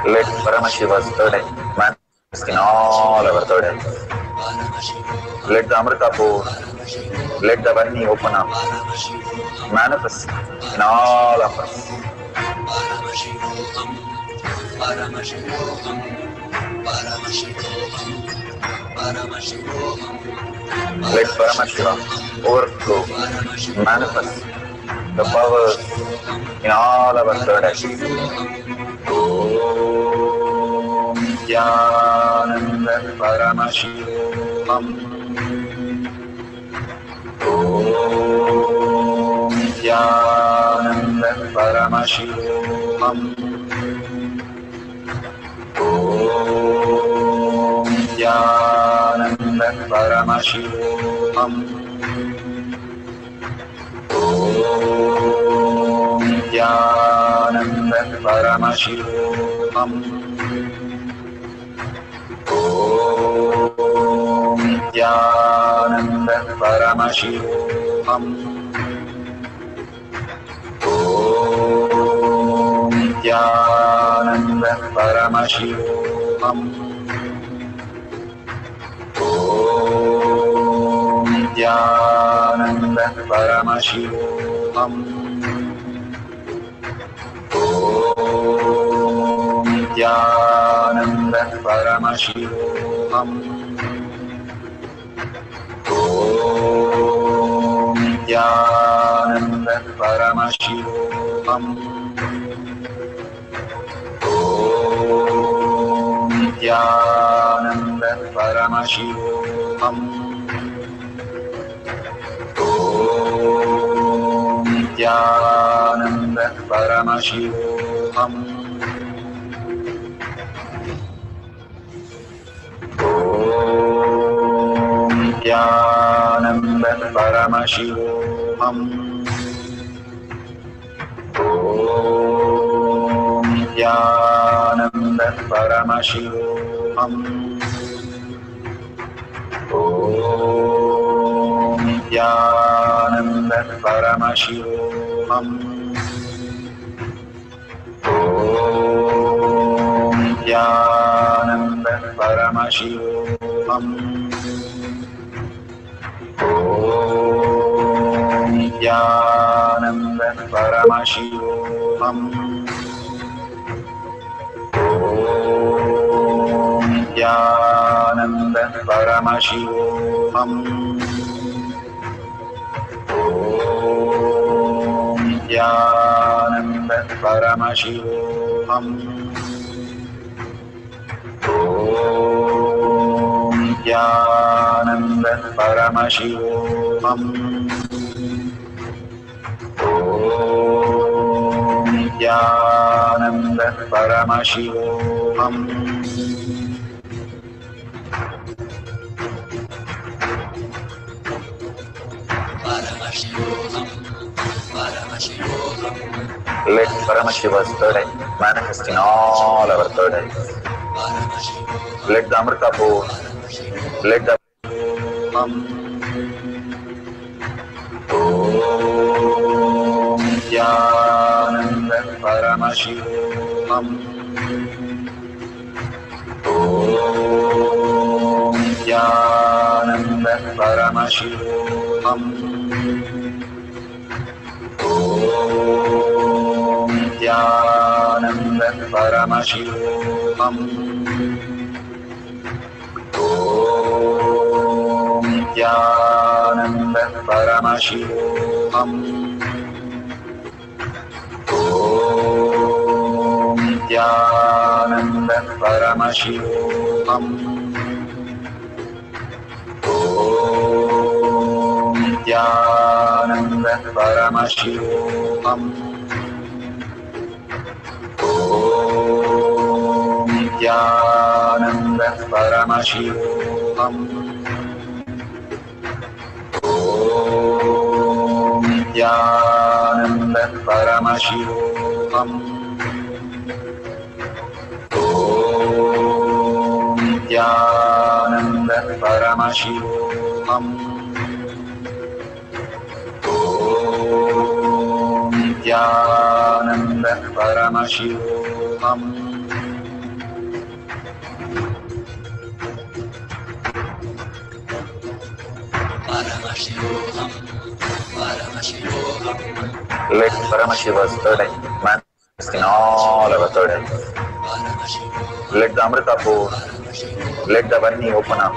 [SPEAKER 13] Let Paramashiva's third eye manifest in all our third eyes. Let the Amrita pour, let the Vani open up, manifest in all of us. Let Paramashiva overflow, manifest the powers in all our third eyes. Om Nityananda Paramashivoham Om Nityananda Paramashivoham Om Nityananda Paramashivoham Om Nityananda Paramashivoham Om Nityananda Paramashivoham Om Nityananda Paramashivoham Om Nityananda Paramashivoham Om Nityananda Paramashivoham Om Nityananda Paramashivoham Nityanand परमशिवोऽहम् नित्यानंद परमशिवोऽहम् नित्यानंद परमशिवोऽहम् नित्यानंद परमशिवोऽहम् नित्यानंद परमशिवोऽहम् नित्यानंद परमशिवोऽहम् नित्यानंद परमशिवोऽहम् नित्यानंद परमशिवोऽहम् नित्यानंद परमशिवोऽहम् नित्यानंद परमशिवोऽहम् नित्यानंद परमशिवोऽहम् Let Paramashiva's third eye manifest in all our third eyes. Let the Amrita pour, let the Om Nityananda Paramashivoham Om Nityananda Paramashivoham Om Nityananda Paramashivoham Om Nityananda Paramashivoham Om Nityananda Paramashivoham Om Nityananda Paramashivoham Om Nityananda Paramashivoham Om Nityananda Paramashivoham Om Nityananda Paramashivoham Om Nityananda Paramashivoham Let Paramashiva's third eye manifest in all our third eyes. Let the Amrita pour, let the Varni open up,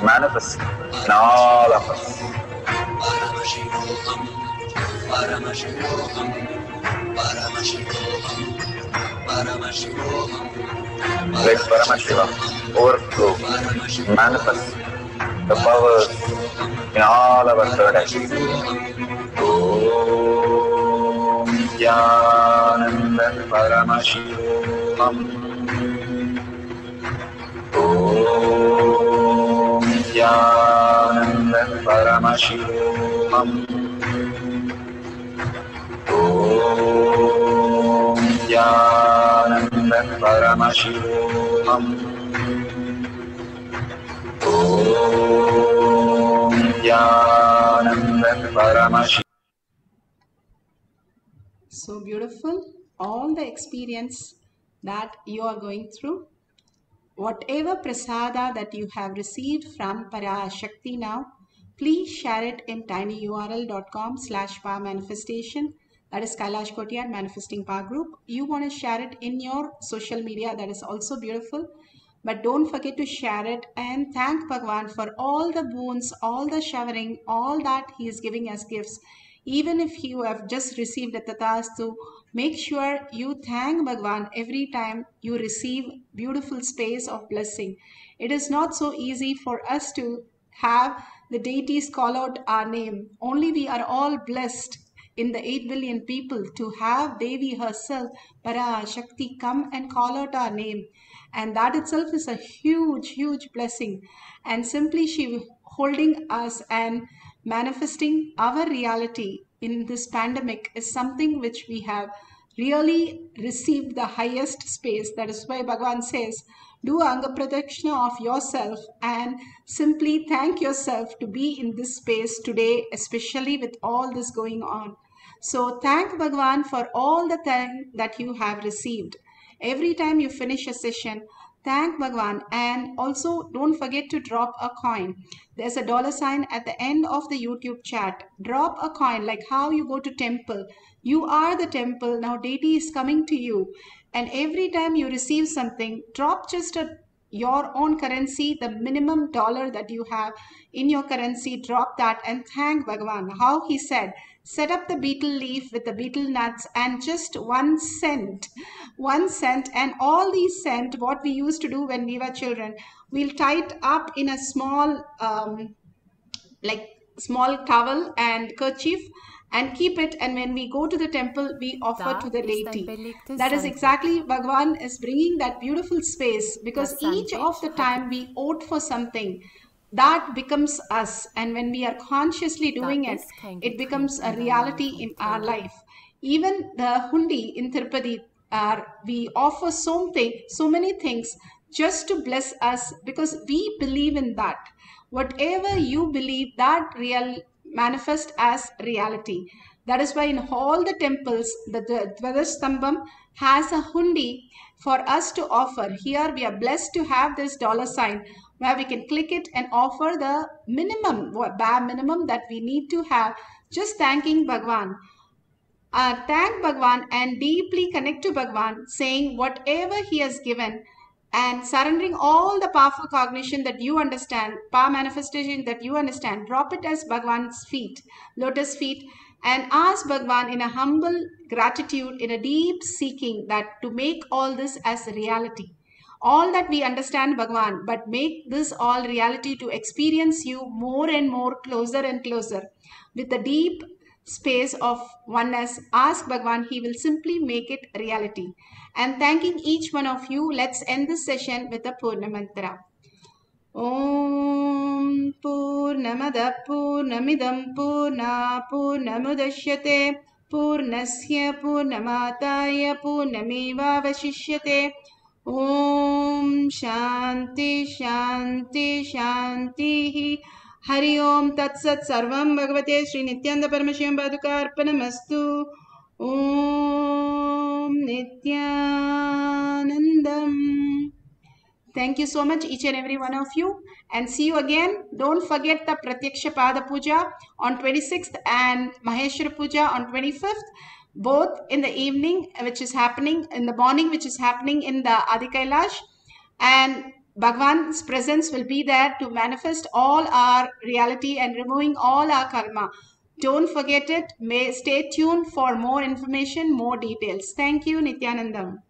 [SPEAKER 13] manifest in all of us. Let Paramashiva overflow, manifest the powers in all our third eyes. Om Nityananda Paramashivoham Om Nityananda Paramashivoham Om Nityananda Paramashivoham Om Nityananda Paramashivoham.
[SPEAKER 10] So beautiful, all the experience that you are going through, whatever prasada that you have received from Parashakti now, please share it in tinyurl.com/power manifestation. That is Kailash Kotiyar Manifesting Power Group. You want to share it in your social media, that is also beautiful. But don't forget to share it and thank Bhagwan for all the boons, all the showering, all that he is giving as gifts. Even if you have just received a tatastu, make sure you thank Bhagwan every time you receive beautiful space of blessing. It is not so easy for us to have the deities call out our name. Only we are all blessed in the 8 billion people to have Devi herself, Parashakti, come and call out our name. And that itself is a huge, huge blessing. And simply she holding us and manifesting our reality in this pandemic is something which we have really received the highest space. That is why Bhagavan says, do Anga Pradakshina of yourself and simply thank yourself to be in this space today, especially with all this going on. So thank Bhagavan for all the time that you have received. Every time you finish a session, thank Bhagavan, and also don't forget to drop a coin. There's a dollar sign at the end of the YouTube chat. Drop a coin, like how you go to temple. You are the temple. Now deity is coming to you. And every time you receive something, drop just your own currency, the minimum dollar that you have in your currency, drop that and thank Bhagavan. How he said, set up the betel leaf with the betel nuts and just 1 cent. 1 cent, and all these cent, what we used to do when we were children, we'll tie it up in a small like small towel and kerchief and keep it, and when we go to the temple we offer
[SPEAKER 15] Da
[SPEAKER 10] to the
[SPEAKER 15] ist ein
[SPEAKER 10] deity.
[SPEAKER 15] belegtes
[SPEAKER 10] That is
[SPEAKER 15] Sandwich.
[SPEAKER 10] exactly Bhagavan is bringing that beautiful space, because
[SPEAKER 15] Das
[SPEAKER 10] each of
[SPEAKER 15] Sandwich
[SPEAKER 10] the
[SPEAKER 15] hat
[SPEAKER 10] time we vote for something that becomes us, and when we are consciously
[SPEAKER 15] Da
[SPEAKER 10] doing it,
[SPEAKER 15] ist kein
[SPEAKER 10] it
[SPEAKER 15] Getränk
[SPEAKER 10] becomes a
[SPEAKER 15] in deinem
[SPEAKER 10] reality in our
[SPEAKER 15] Container.
[SPEAKER 10] life. Even the hundi in Tirupati, we offer so many things just to bless us, because we believe in that. Whatever you believe, that real manifest as reality. That is why in all the temples, the Dvajastambham has a hundi for us to offer. Here we are blessed to have this dollar sign where we can click it and offer the minimum, bare minimum that we need to have, just thanking Bhagwan. Thank Bhagwan and deeply connect to Bhagwan, saying whatever he has given and surrendering all the powerful cognition that you understand, power manifestation that you understand, drop it as Bhagwan's feet, lotus feet, and ask Bhagwan in a humble gratitude, in a deep seeking that to make all this as a reality. All that we understand Bhagwan, but make this all reality to experience you more and more, closer and closer. With the deep space of oneness, ask Bhagwan, he will simply make it reality. And thanking each one of you, let's end this session with a Purna Mantra. Om Purnamada Purnamidam Purna Purnamudashyate Purnasya Purnamataya Purnameva Vashishyate. Om Shanti Shanti Shanti. Hari Om Tat Sat Sarvam Bhagavate Sri Nityananda Paramashivam Padukarpanamastu. Om Nityanandam. Thank you so much, each and every one of you, and see you again. Don't forget the Pratyaksha Pada Puja on 26th and Maheshwara Puja on 25th, both in the evening, which is happening in the morning, which is happening in the Adi Kailash, and Bhagwan's presence will be there to manifest all our reality and removing all our karma. Don't forget it. May stay tuned for more information, more details. Thank you, Nityanandam.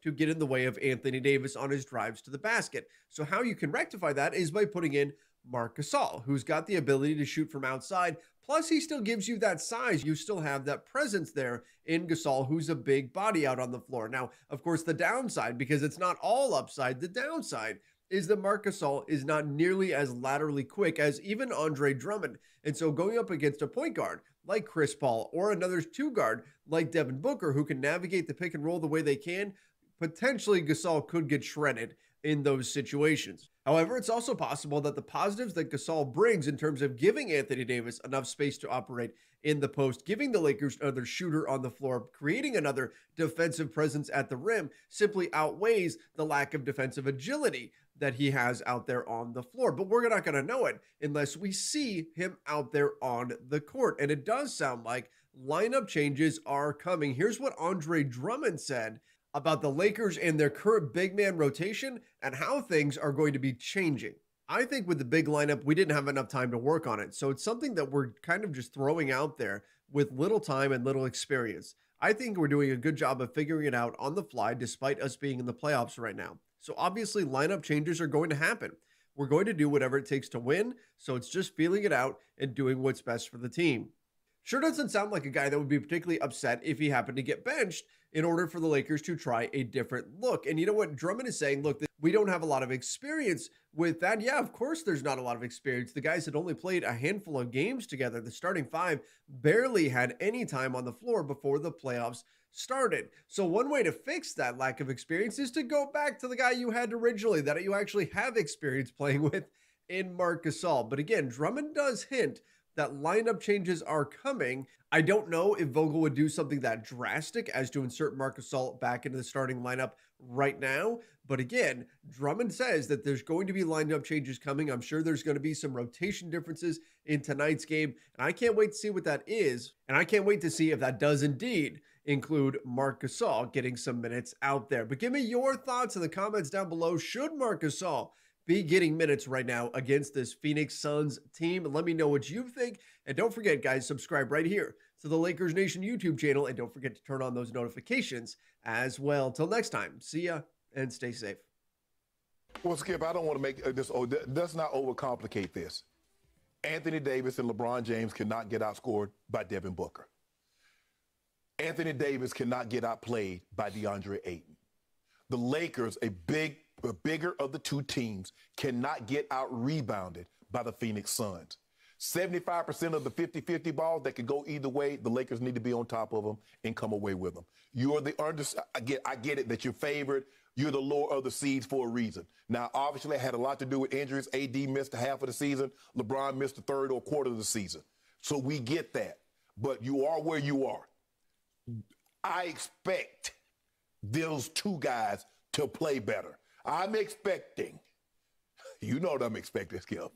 [SPEAKER 14] to get in the way of Anthony Davis on his drives to the basket. So how you can rectify that is by putting in Marc Gasol, who's got the ability to shoot from outside. Plus, he still gives you that size. You still have that presence there in Gasol, who's a big body out on the floor. Now, of course, the downside, because it's not all upside, the downside is that Marc Gasol is not nearly as laterally quick as even Andre Drummond. And so going up against a point guard like Chris Paul or another two guard like Devin Booker, who can navigate the pick and roll the way they can, potentially Gasol could get shredded in those situations. However, it's also possible that the positives that Gasol brings in terms of giving Anthony Davis enough space to operate in the post, giving the Lakers another shooter on the floor, creating another defensive presence at the rim, simply outweighs the lack of defensive agility that he has out there on the floor. But we're not going to know it unless we see him out there on the court. And it does sound like lineup changes are coming. Here's what Andre Drummond said about the Lakers and their current big man rotation and how things are going to be changing. I think with the big lineup, we didn't have enough time to work on it. So it's something that we're kind of just throwing out there with little time and little experience. I think we're doing a good job of figuring it out on the fly despite us being in the playoffs right now. So obviously lineup changes are going to happen. We're going to do whatever it takes to win. So it's just feeling it out and doing what's best for the team. Sure doesn't sound like a guy that would be particularly upset if he happened to get benched in order for the Lakers to try a different look. And you know what Drummond is saying? Look, we don't have a lot of experience with that. Yeah, of course there's not a lot of experience. The guys had only played a handful of games together. The starting five barely had any time on the floor before the playoffs started. So one way to fix that lack of experience is to go back to the guy you had originally that you actually have experience playing with in Marc Gasol. But again, Drummond does hint that lineup changes are coming. I don't know if Vogel would do something that drastic as to insert Marc Gasol back into the starting lineup right now. But again, Drummond says that there's going to be lineup changes coming. I'm sure there's going to be some rotation differences in tonight's game. And I can't wait to see what that is. And I can't wait to see if that does indeed include Marc Gasol getting some minutes out there. But give me your thoughts in the comments down below. Should Marc Gasol be getting minutes right now against this Phoenix Suns team? Let me know what you think. And don't forget, guys, subscribe right here to the Lakers Nation YouTube channel. And don't forget to turn on those notifications as well. Till next time, see ya and stay safe.
[SPEAKER 16] Well, Skip, I don't want to make this, let's not overcomplicate this. Anthony Davis and LeBron James cannot get outscored by Devin Booker. Anthony Davis cannot get outplayed by DeAndre Ayton. The Lakers, a bigger of the two teams, cannot get out-rebounded by the Phoenix Suns. 75% of the 50-50 balls that could go either way, the Lakers need to be on top of them and come away with them. You're the I get it that you're favored. You're the lower of the seeds for a reason. Now, obviously, it had a lot to do with injuries. AD missed half of the season. LeBron missed a third or quarter of the season. So we get that. But you are where you are. I expect those two guys to play better. I'm expecting, you know what I'm expecting, Skip.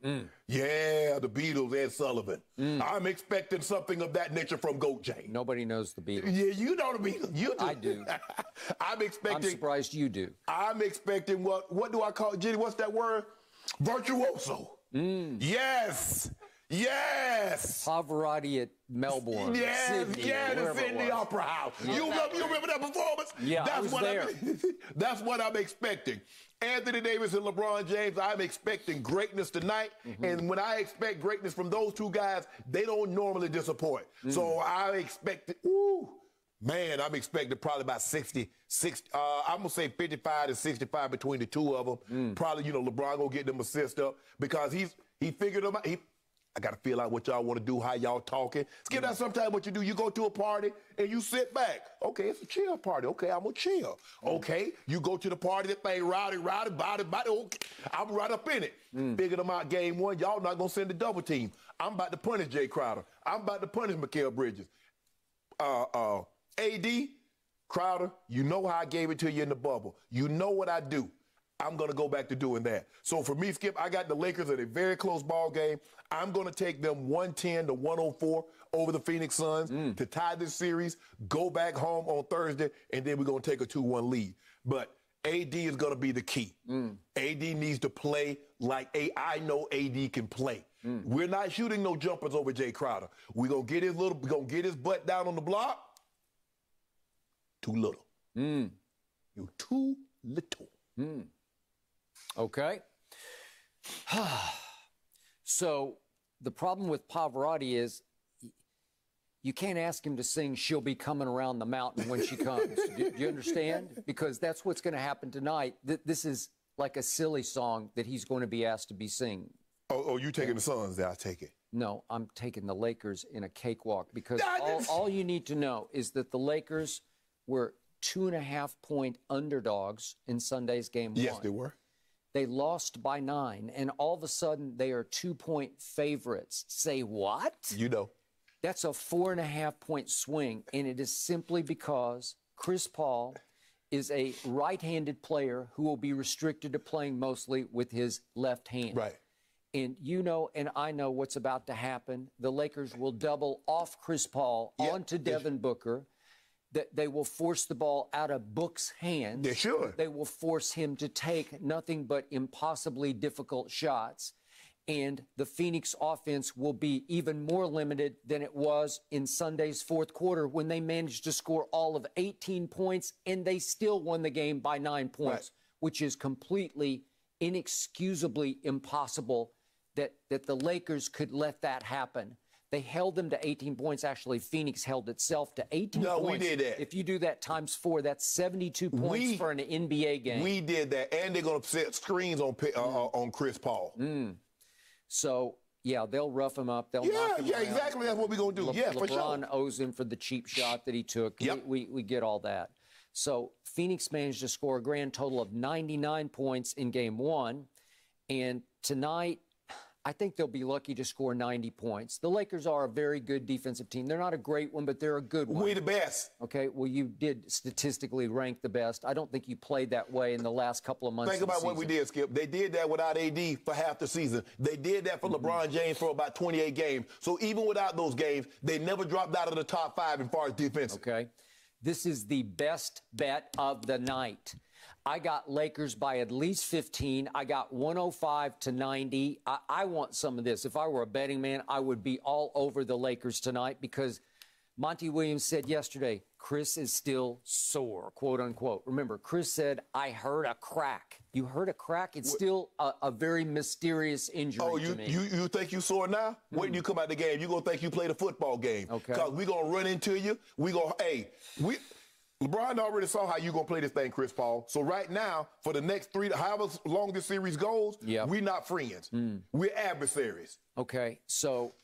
[SPEAKER 16] Yeah, the Beatles and Sullivan. I'm expecting something of that nature from Goat J.
[SPEAKER 17] Nobody knows the Beatles.
[SPEAKER 16] Yeah, you know the Beatles. You do.
[SPEAKER 17] I do.
[SPEAKER 16] I'm
[SPEAKER 17] surprised you do.
[SPEAKER 16] I'm expecting what do I call it, Jenny? What's that word? Virtuoso. Yes. Yes.
[SPEAKER 17] Pavarotti at Melbourne.
[SPEAKER 16] Yes,
[SPEAKER 17] Sydney,
[SPEAKER 16] the Sydney Opera House.
[SPEAKER 17] Yeah.
[SPEAKER 16] You remember that performance?
[SPEAKER 17] Yeah, I was there.
[SPEAKER 16] That's what I'm expecting. Anthony Davis and LeBron James, I'm expecting greatness tonight. And when I expect greatness from those two guys, they don't normally disappoint. So I expect, I'm expecting probably about 60, I'm going to say 55 to 65 between the two of them. Probably, LeBron going to get them assists up because he figured them out. I got to feel out what y'all want to do, how y'all talking. Skip, that's sometimes what you do. You go to a party and you sit back. Okay, it's a chill party. Okay, I'm going to chill. Okay, you go to the party, that thing rowdy, body. Okay, I'm right up in it. Figured them out game one. Y'all not going to send the double team. I'm about to punish Jay Crowder. I'm about to punish Mikal Bridges. AD, Crowder, you know how I gave it to you in the bubble. You know what I do. I'm going to go back to doing that. So for me, Skip, I got the Lakers at a very close ball game. I'm going to take them 110 to 104 over the Phoenix Suns to tie this series, go back home on Thursday, and then we're going to take a 2-1 lead. But AD is going to be the key. AD needs to play like I know AD can play. We're not shooting no jumpers over Jay Crowder. We're going to get his butt down on the block. Too little. You're too little.
[SPEAKER 17] Okay. So the problem with Pavarotti is you can't ask him to sing "She'll Be Coming Around the Mountain When She Comes." Do you understand? Because that's what's going to happen tonight. This is like a silly song that he's going to be asked to be singing.
[SPEAKER 16] Oh, you taking the Suns? I take it.
[SPEAKER 17] No, I'm taking the Lakers in a cakewalk because all you need to know is that the Lakers were 2.5-point underdogs in Sunday's game 1.
[SPEAKER 16] Yes, they were.
[SPEAKER 17] They lost by 9, and all of a sudden they are 2-point favorites. Say what?
[SPEAKER 16] You know.
[SPEAKER 17] That's a 4.5-point swing, and it is simply because Chris Paul is a right-handed player who will be restricted to playing mostly with his left hand.
[SPEAKER 16] Right.
[SPEAKER 17] And you know and I know what's about to happen. The Lakers will double off Chris Paul onto Devin Booker. That they will force the ball out of Book's hands.
[SPEAKER 16] They should.
[SPEAKER 17] They will force him to take nothing but impossibly difficult shots. And the Phoenix offense will be even more limited than it was in Sunday's fourth quarter when they managed to score all of 18 points and they still won the game by 9 points, which is completely, inexcusably impossible that the Lakers could let that happen. They held them to 18 points. Actually, Phoenix held itself to 18 points.
[SPEAKER 16] No, we did that.
[SPEAKER 17] If you do that times 4, that's 72 points for an NBA game.
[SPEAKER 16] We did that, and they're going to set screens on Chris Paul.
[SPEAKER 17] So, yeah, they'll rough him up. They'll knock him around.
[SPEAKER 16] Exactly. That's what we're going to do. For sure.
[SPEAKER 17] LeBron owes him for the cheap shot that he took. We get all that. So Phoenix managed to score a grand total of 99 points in game 1. And tonight, I think they'll be lucky to score 90 points. The Lakers are a very good defensive team. They're not a great one, but they're a good one.
[SPEAKER 16] We're the best.
[SPEAKER 17] Okay, well, you did statistically rank the best. I don't think you played that way in the last couple of months.
[SPEAKER 16] Think about what we did, Skip. They did that without AD for half the season. They did that for LeBron James for about 28 games. So even without those games, they never dropped out of the top 5 as far as defense.
[SPEAKER 17] Okay. This is the best bet of the night. I got Lakers by at least 15. I got 105 to 90. I want some of this. If I were a betting man, I would be all over the Lakers tonight because Monty Williams said yesterday, Chris is still sore, quote unquote. Remember, Chris said, I heard a crack. You heard a crack? It's still a very mysterious injury to me.
[SPEAKER 16] You think you sore now? Wait till you come out the game. You're going to think you played a football game.
[SPEAKER 17] Okay.
[SPEAKER 16] Because we're going to run into you. LeBron already saw how you're going to play this thing, Chris Paul. So right now, for the next however long this series goes, we're not friends. We're adversaries.
[SPEAKER 17] Okay, so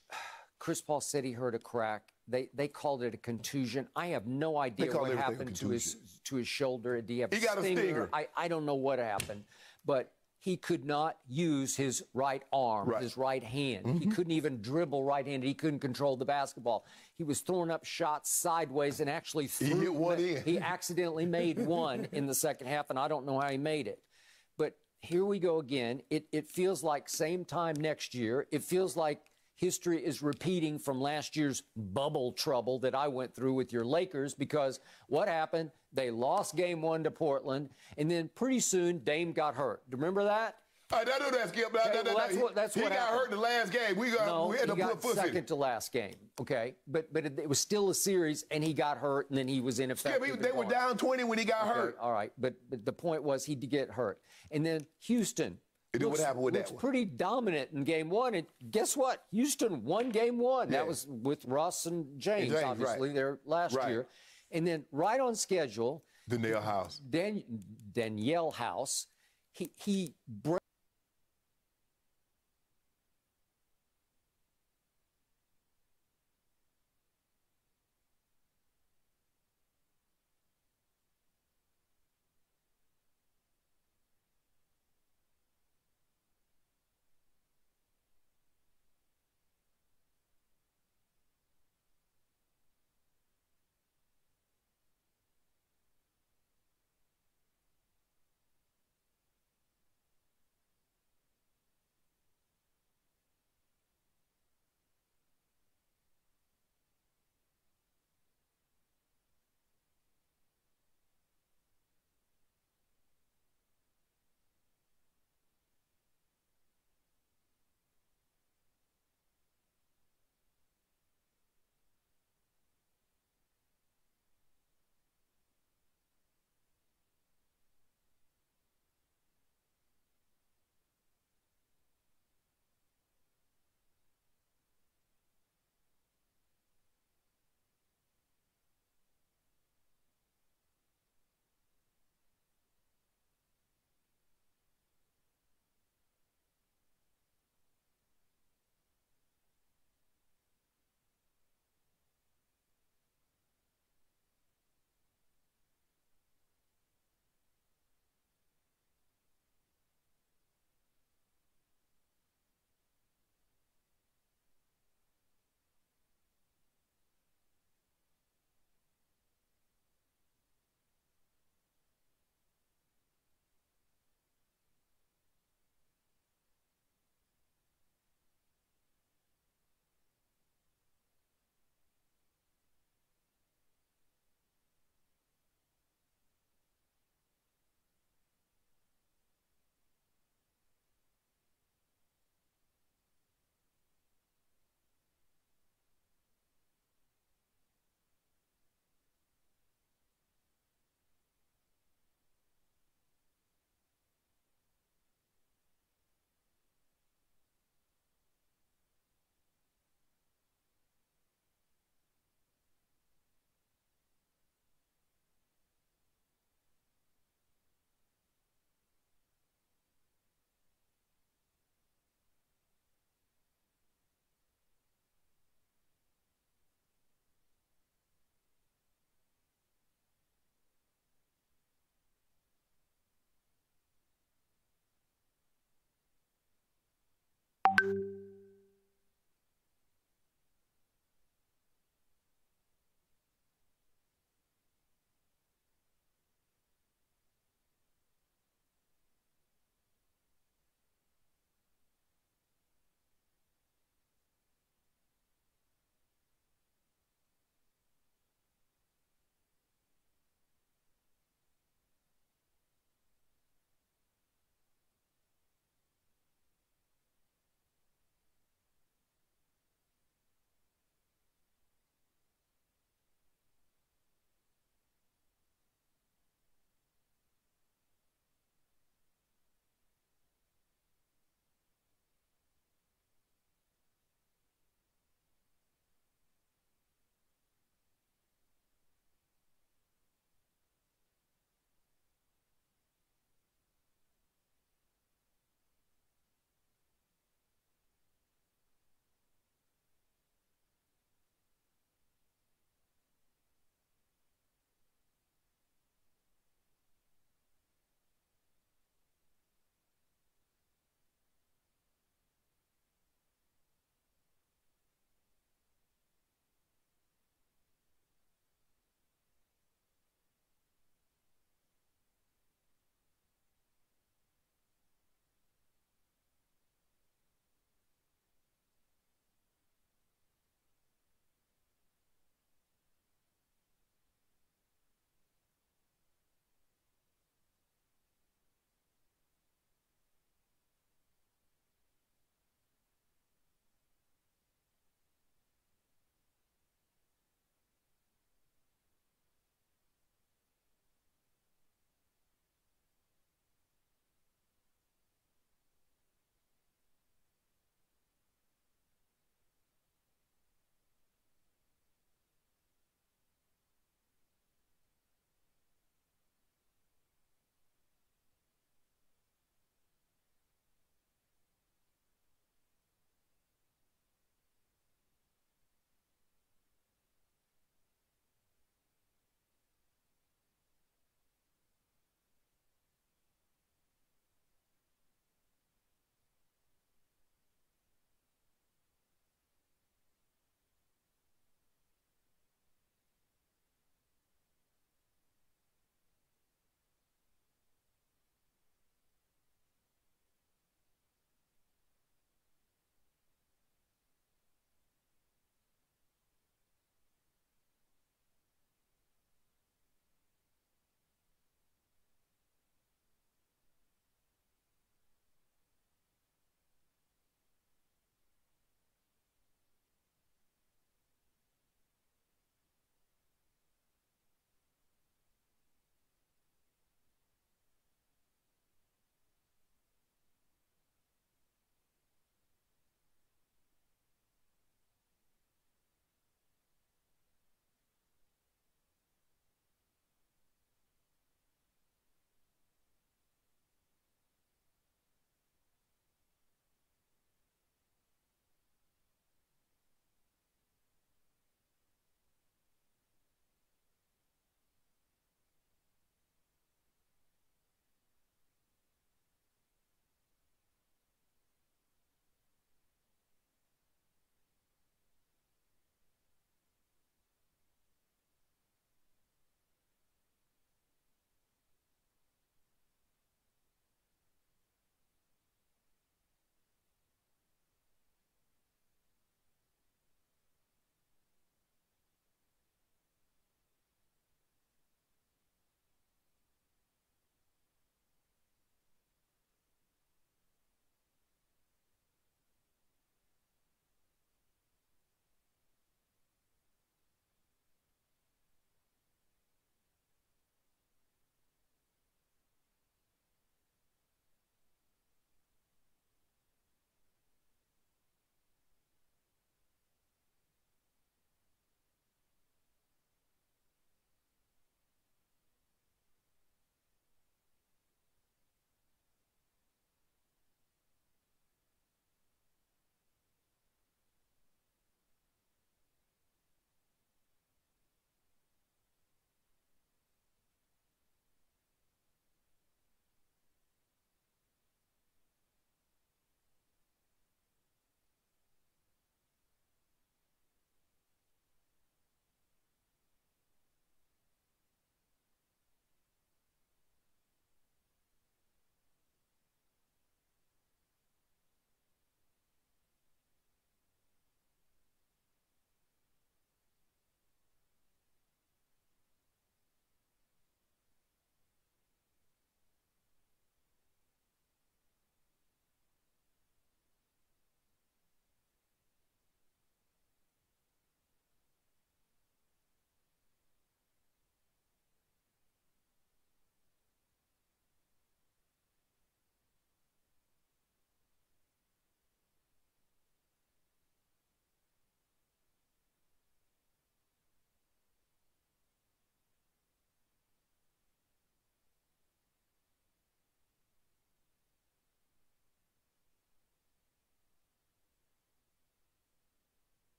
[SPEAKER 17] Chris Paul said he heard a crack. They called it a contusion. I have no idea what happened to his shoulder. Did he have
[SPEAKER 16] He got a stinger.
[SPEAKER 17] I don't know what happened. But he could not use his right arm, his right hand. He couldn't even dribble right-handed. He couldn't control the basketball. He was throwing up shots sideways and actually threw.
[SPEAKER 16] He hit one in.
[SPEAKER 17] He accidentally made one in the second half, and I don't know how he made it. But here we go again. It feels like same time next year. It feels like history is repeating from last year's bubble trouble that I went through with your Lakers because what happened? They lost game 1 to Portland, and then pretty soon Dame got hurt. Do you remember that?
[SPEAKER 16] I know that, Skip.
[SPEAKER 17] That's
[SPEAKER 16] he
[SPEAKER 17] what
[SPEAKER 16] got
[SPEAKER 17] happened.
[SPEAKER 16] hurt in the last game. We had to put pussy.
[SPEAKER 17] Second to last game, okay? But it was still a series, and he got hurt, and then he was ineffective.
[SPEAKER 16] Skip, they were down 20 when he got hurt.
[SPEAKER 17] All right, but the point was he did get hurt. And then Houston.
[SPEAKER 16] What happened with that one?
[SPEAKER 17] Pretty dominant in game 1, and guess what? Houston won game 1. That was with Russ and James obviously, there last year. And then right on schedule,
[SPEAKER 16] Danielle House.
[SPEAKER 17] Danielle House, he broke.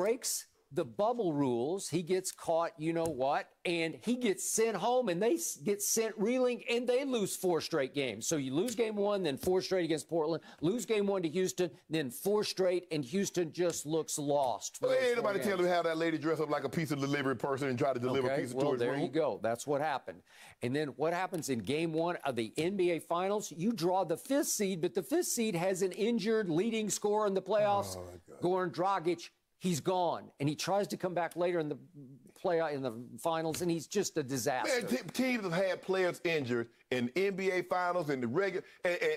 [SPEAKER 17] breaks the bubble rules. He gets caught, you know what, and he gets sent home, and they get sent reeling, and they lose 4 straight games. So you lose game 1, then 4 straight against Portland, lose game 1 to Houston, then 4 straight, and Houston just looks lost.
[SPEAKER 16] Well, ain't nobody tell him how that lady dress up like a pizza delivery person and try to deliver pizza to his
[SPEAKER 17] there
[SPEAKER 16] room.
[SPEAKER 17] you go. That's what happened. And then what happens in game 1 of the NBA Finals? You draw the 5th seed, but the 5th seed has an injured leading scorer in the playoffs, Goran Dragic. He's gone, and he tries to come back later in the finals, and he's just a disaster.
[SPEAKER 16] Man, teams have had players injured in NBA Finals and the regular.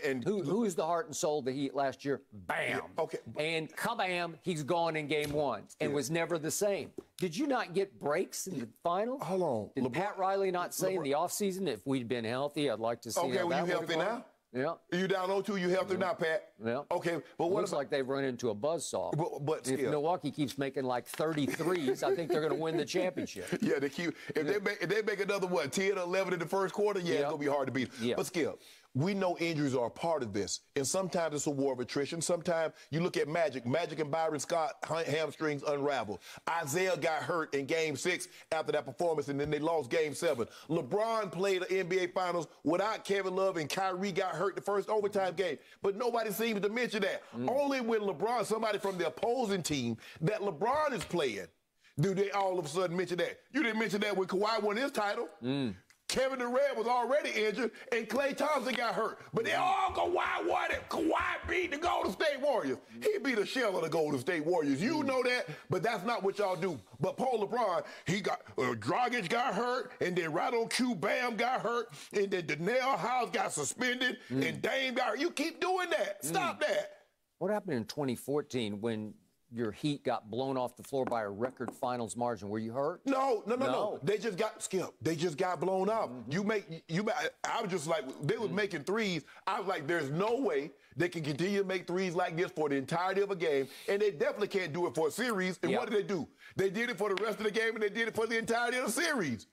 [SPEAKER 16] And
[SPEAKER 17] who is the heart and soul of the Heat last year? Bam.
[SPEAKER 16] Yeah, okay.
[SPEAKER 17] And kabam, he's gone in game 1 and was never the same. Did you not get breaks in the finals?
[SPEAKER 16] Hold on.
[SPEAKER 17] Did Pat Riley not say in the offseason, if we'd been healthy, I'd like to see
[SPEAKER 16] Okay,
[SPEAKER 17] how
[SPEAKER 16] well,
[SPEAKER 17] that
[SPEAKER 16] you
[SPEAKER 17] would've
[SPEAKER 16] healthy
[SPEAKER 17] gone?
[SPEAKER 16] now?
[SPEAKER 17] Yeah.
[SPEAKER 16] You down 0-2, you healthy now, Pat?
[SPEAKER 17] Yeah.
[SPEAKER 16] Okay, but what
[SPEAKER 17] Looks like they've run into a buzzsaw.
[SPEAKER 16] But
[SPEAKER 17] if
[SPEAKER 16] still.
[SPEAKER 17] Milwaukee keeps making like 33s, I think they're going to win the championship.
[SPEAKER 16] Yeah, they keep. If they make another 10 or 11 in the first quarter, it's gonna be hard to beat.
[SPEAKER 17] Yeah.
[SPEAKER 16] But Skip, we know injuries are a part of this, and sometimes it's a war of attrition. Sometimes you look at Magic and Byron Scott hamstrings unravel. Isaiah got hurt in Game 6 after that performance, and then they lost Game 7. LeBron played the NBA Finals without Kevin Love, and Kyrie got hurt the first overtime game. But nobody seems to mention that. Only when LeBron, somebody from the opposing team that LeBron is playing, do they all of a sudden mention that. You didn't mention that when Kawhi won his title. Kevin Durant was already injured, and Klay Thompson got hurt. But they all Kawhi won it. Kawhi beat the Golden State Warriors. He beat a shell of the Golden State Warriors. You know that, but that's not what y'all do. But Paul LeBron, he got Dragic got hurt, and then right on cue, Bam got hurt, and then Danielle House got suspended, and Dame got hurt. You keep doing that. Stop that.
[SPEAKER 17] What happened in 2014 when your Heat got blown off the floor by a record finals margin? Were you hurt?
[SPEAKER 16] No. They just got They just got blown up. I was just like, they was making threes. I was like, there's no way they can continue to make threes like this for the entirety of a game, and they definitely can't do it for a series. And what did they do? They did it for the rest of the game, and they did it for the entirety of the series.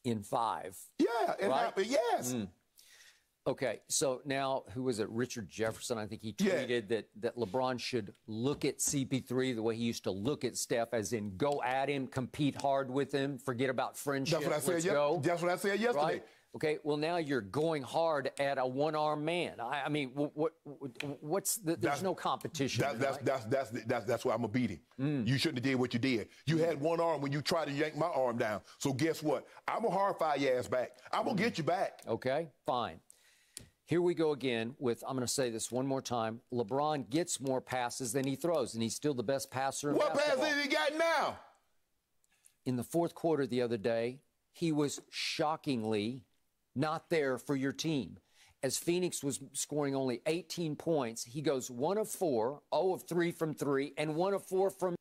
[SPEAKER 17] In 5.
[SPEAKER 16] Yeah, it happened. Yes.
[SPEAKER 17] Okay, so now, who was it? Richard Jefferson, I think he tweeted that LeBron should look at CP3 the way he used to look at Steph, as in go at him, compete hard with him, forget about friendship.
[SPEAKER 16] That's what I said.
[SPEAKER 17] Let's go.
[SPEAKER 16] That's what I said yesterday.
[SPEAKER 17] Right? Okay, well, now you're going hard at a one-armed man. I mean, what's the, there's no competition.
[SPEAKER 16] That's why I'm going to beat him. You shouldn't have did what you did. You had one arm when you tried to yank my arm down. So guess what? I'm going to hard fire your ass back. I'm going to get you back.
[SPEAKER 17] Okay, fine. Here we go again with, I'm going to say this one more time, LeBron gets more passes than he throws, and he's still the best passer in basketball.
[SPEAKER 16] What pass did he got now?
[SPEAKER 17] In the fourth quarter the other day, he was shockingly not there for your team. As Phoenix was scoring only 18 points, he goes 1 of 4, 0 of 3 from 3, and 1 of 4 from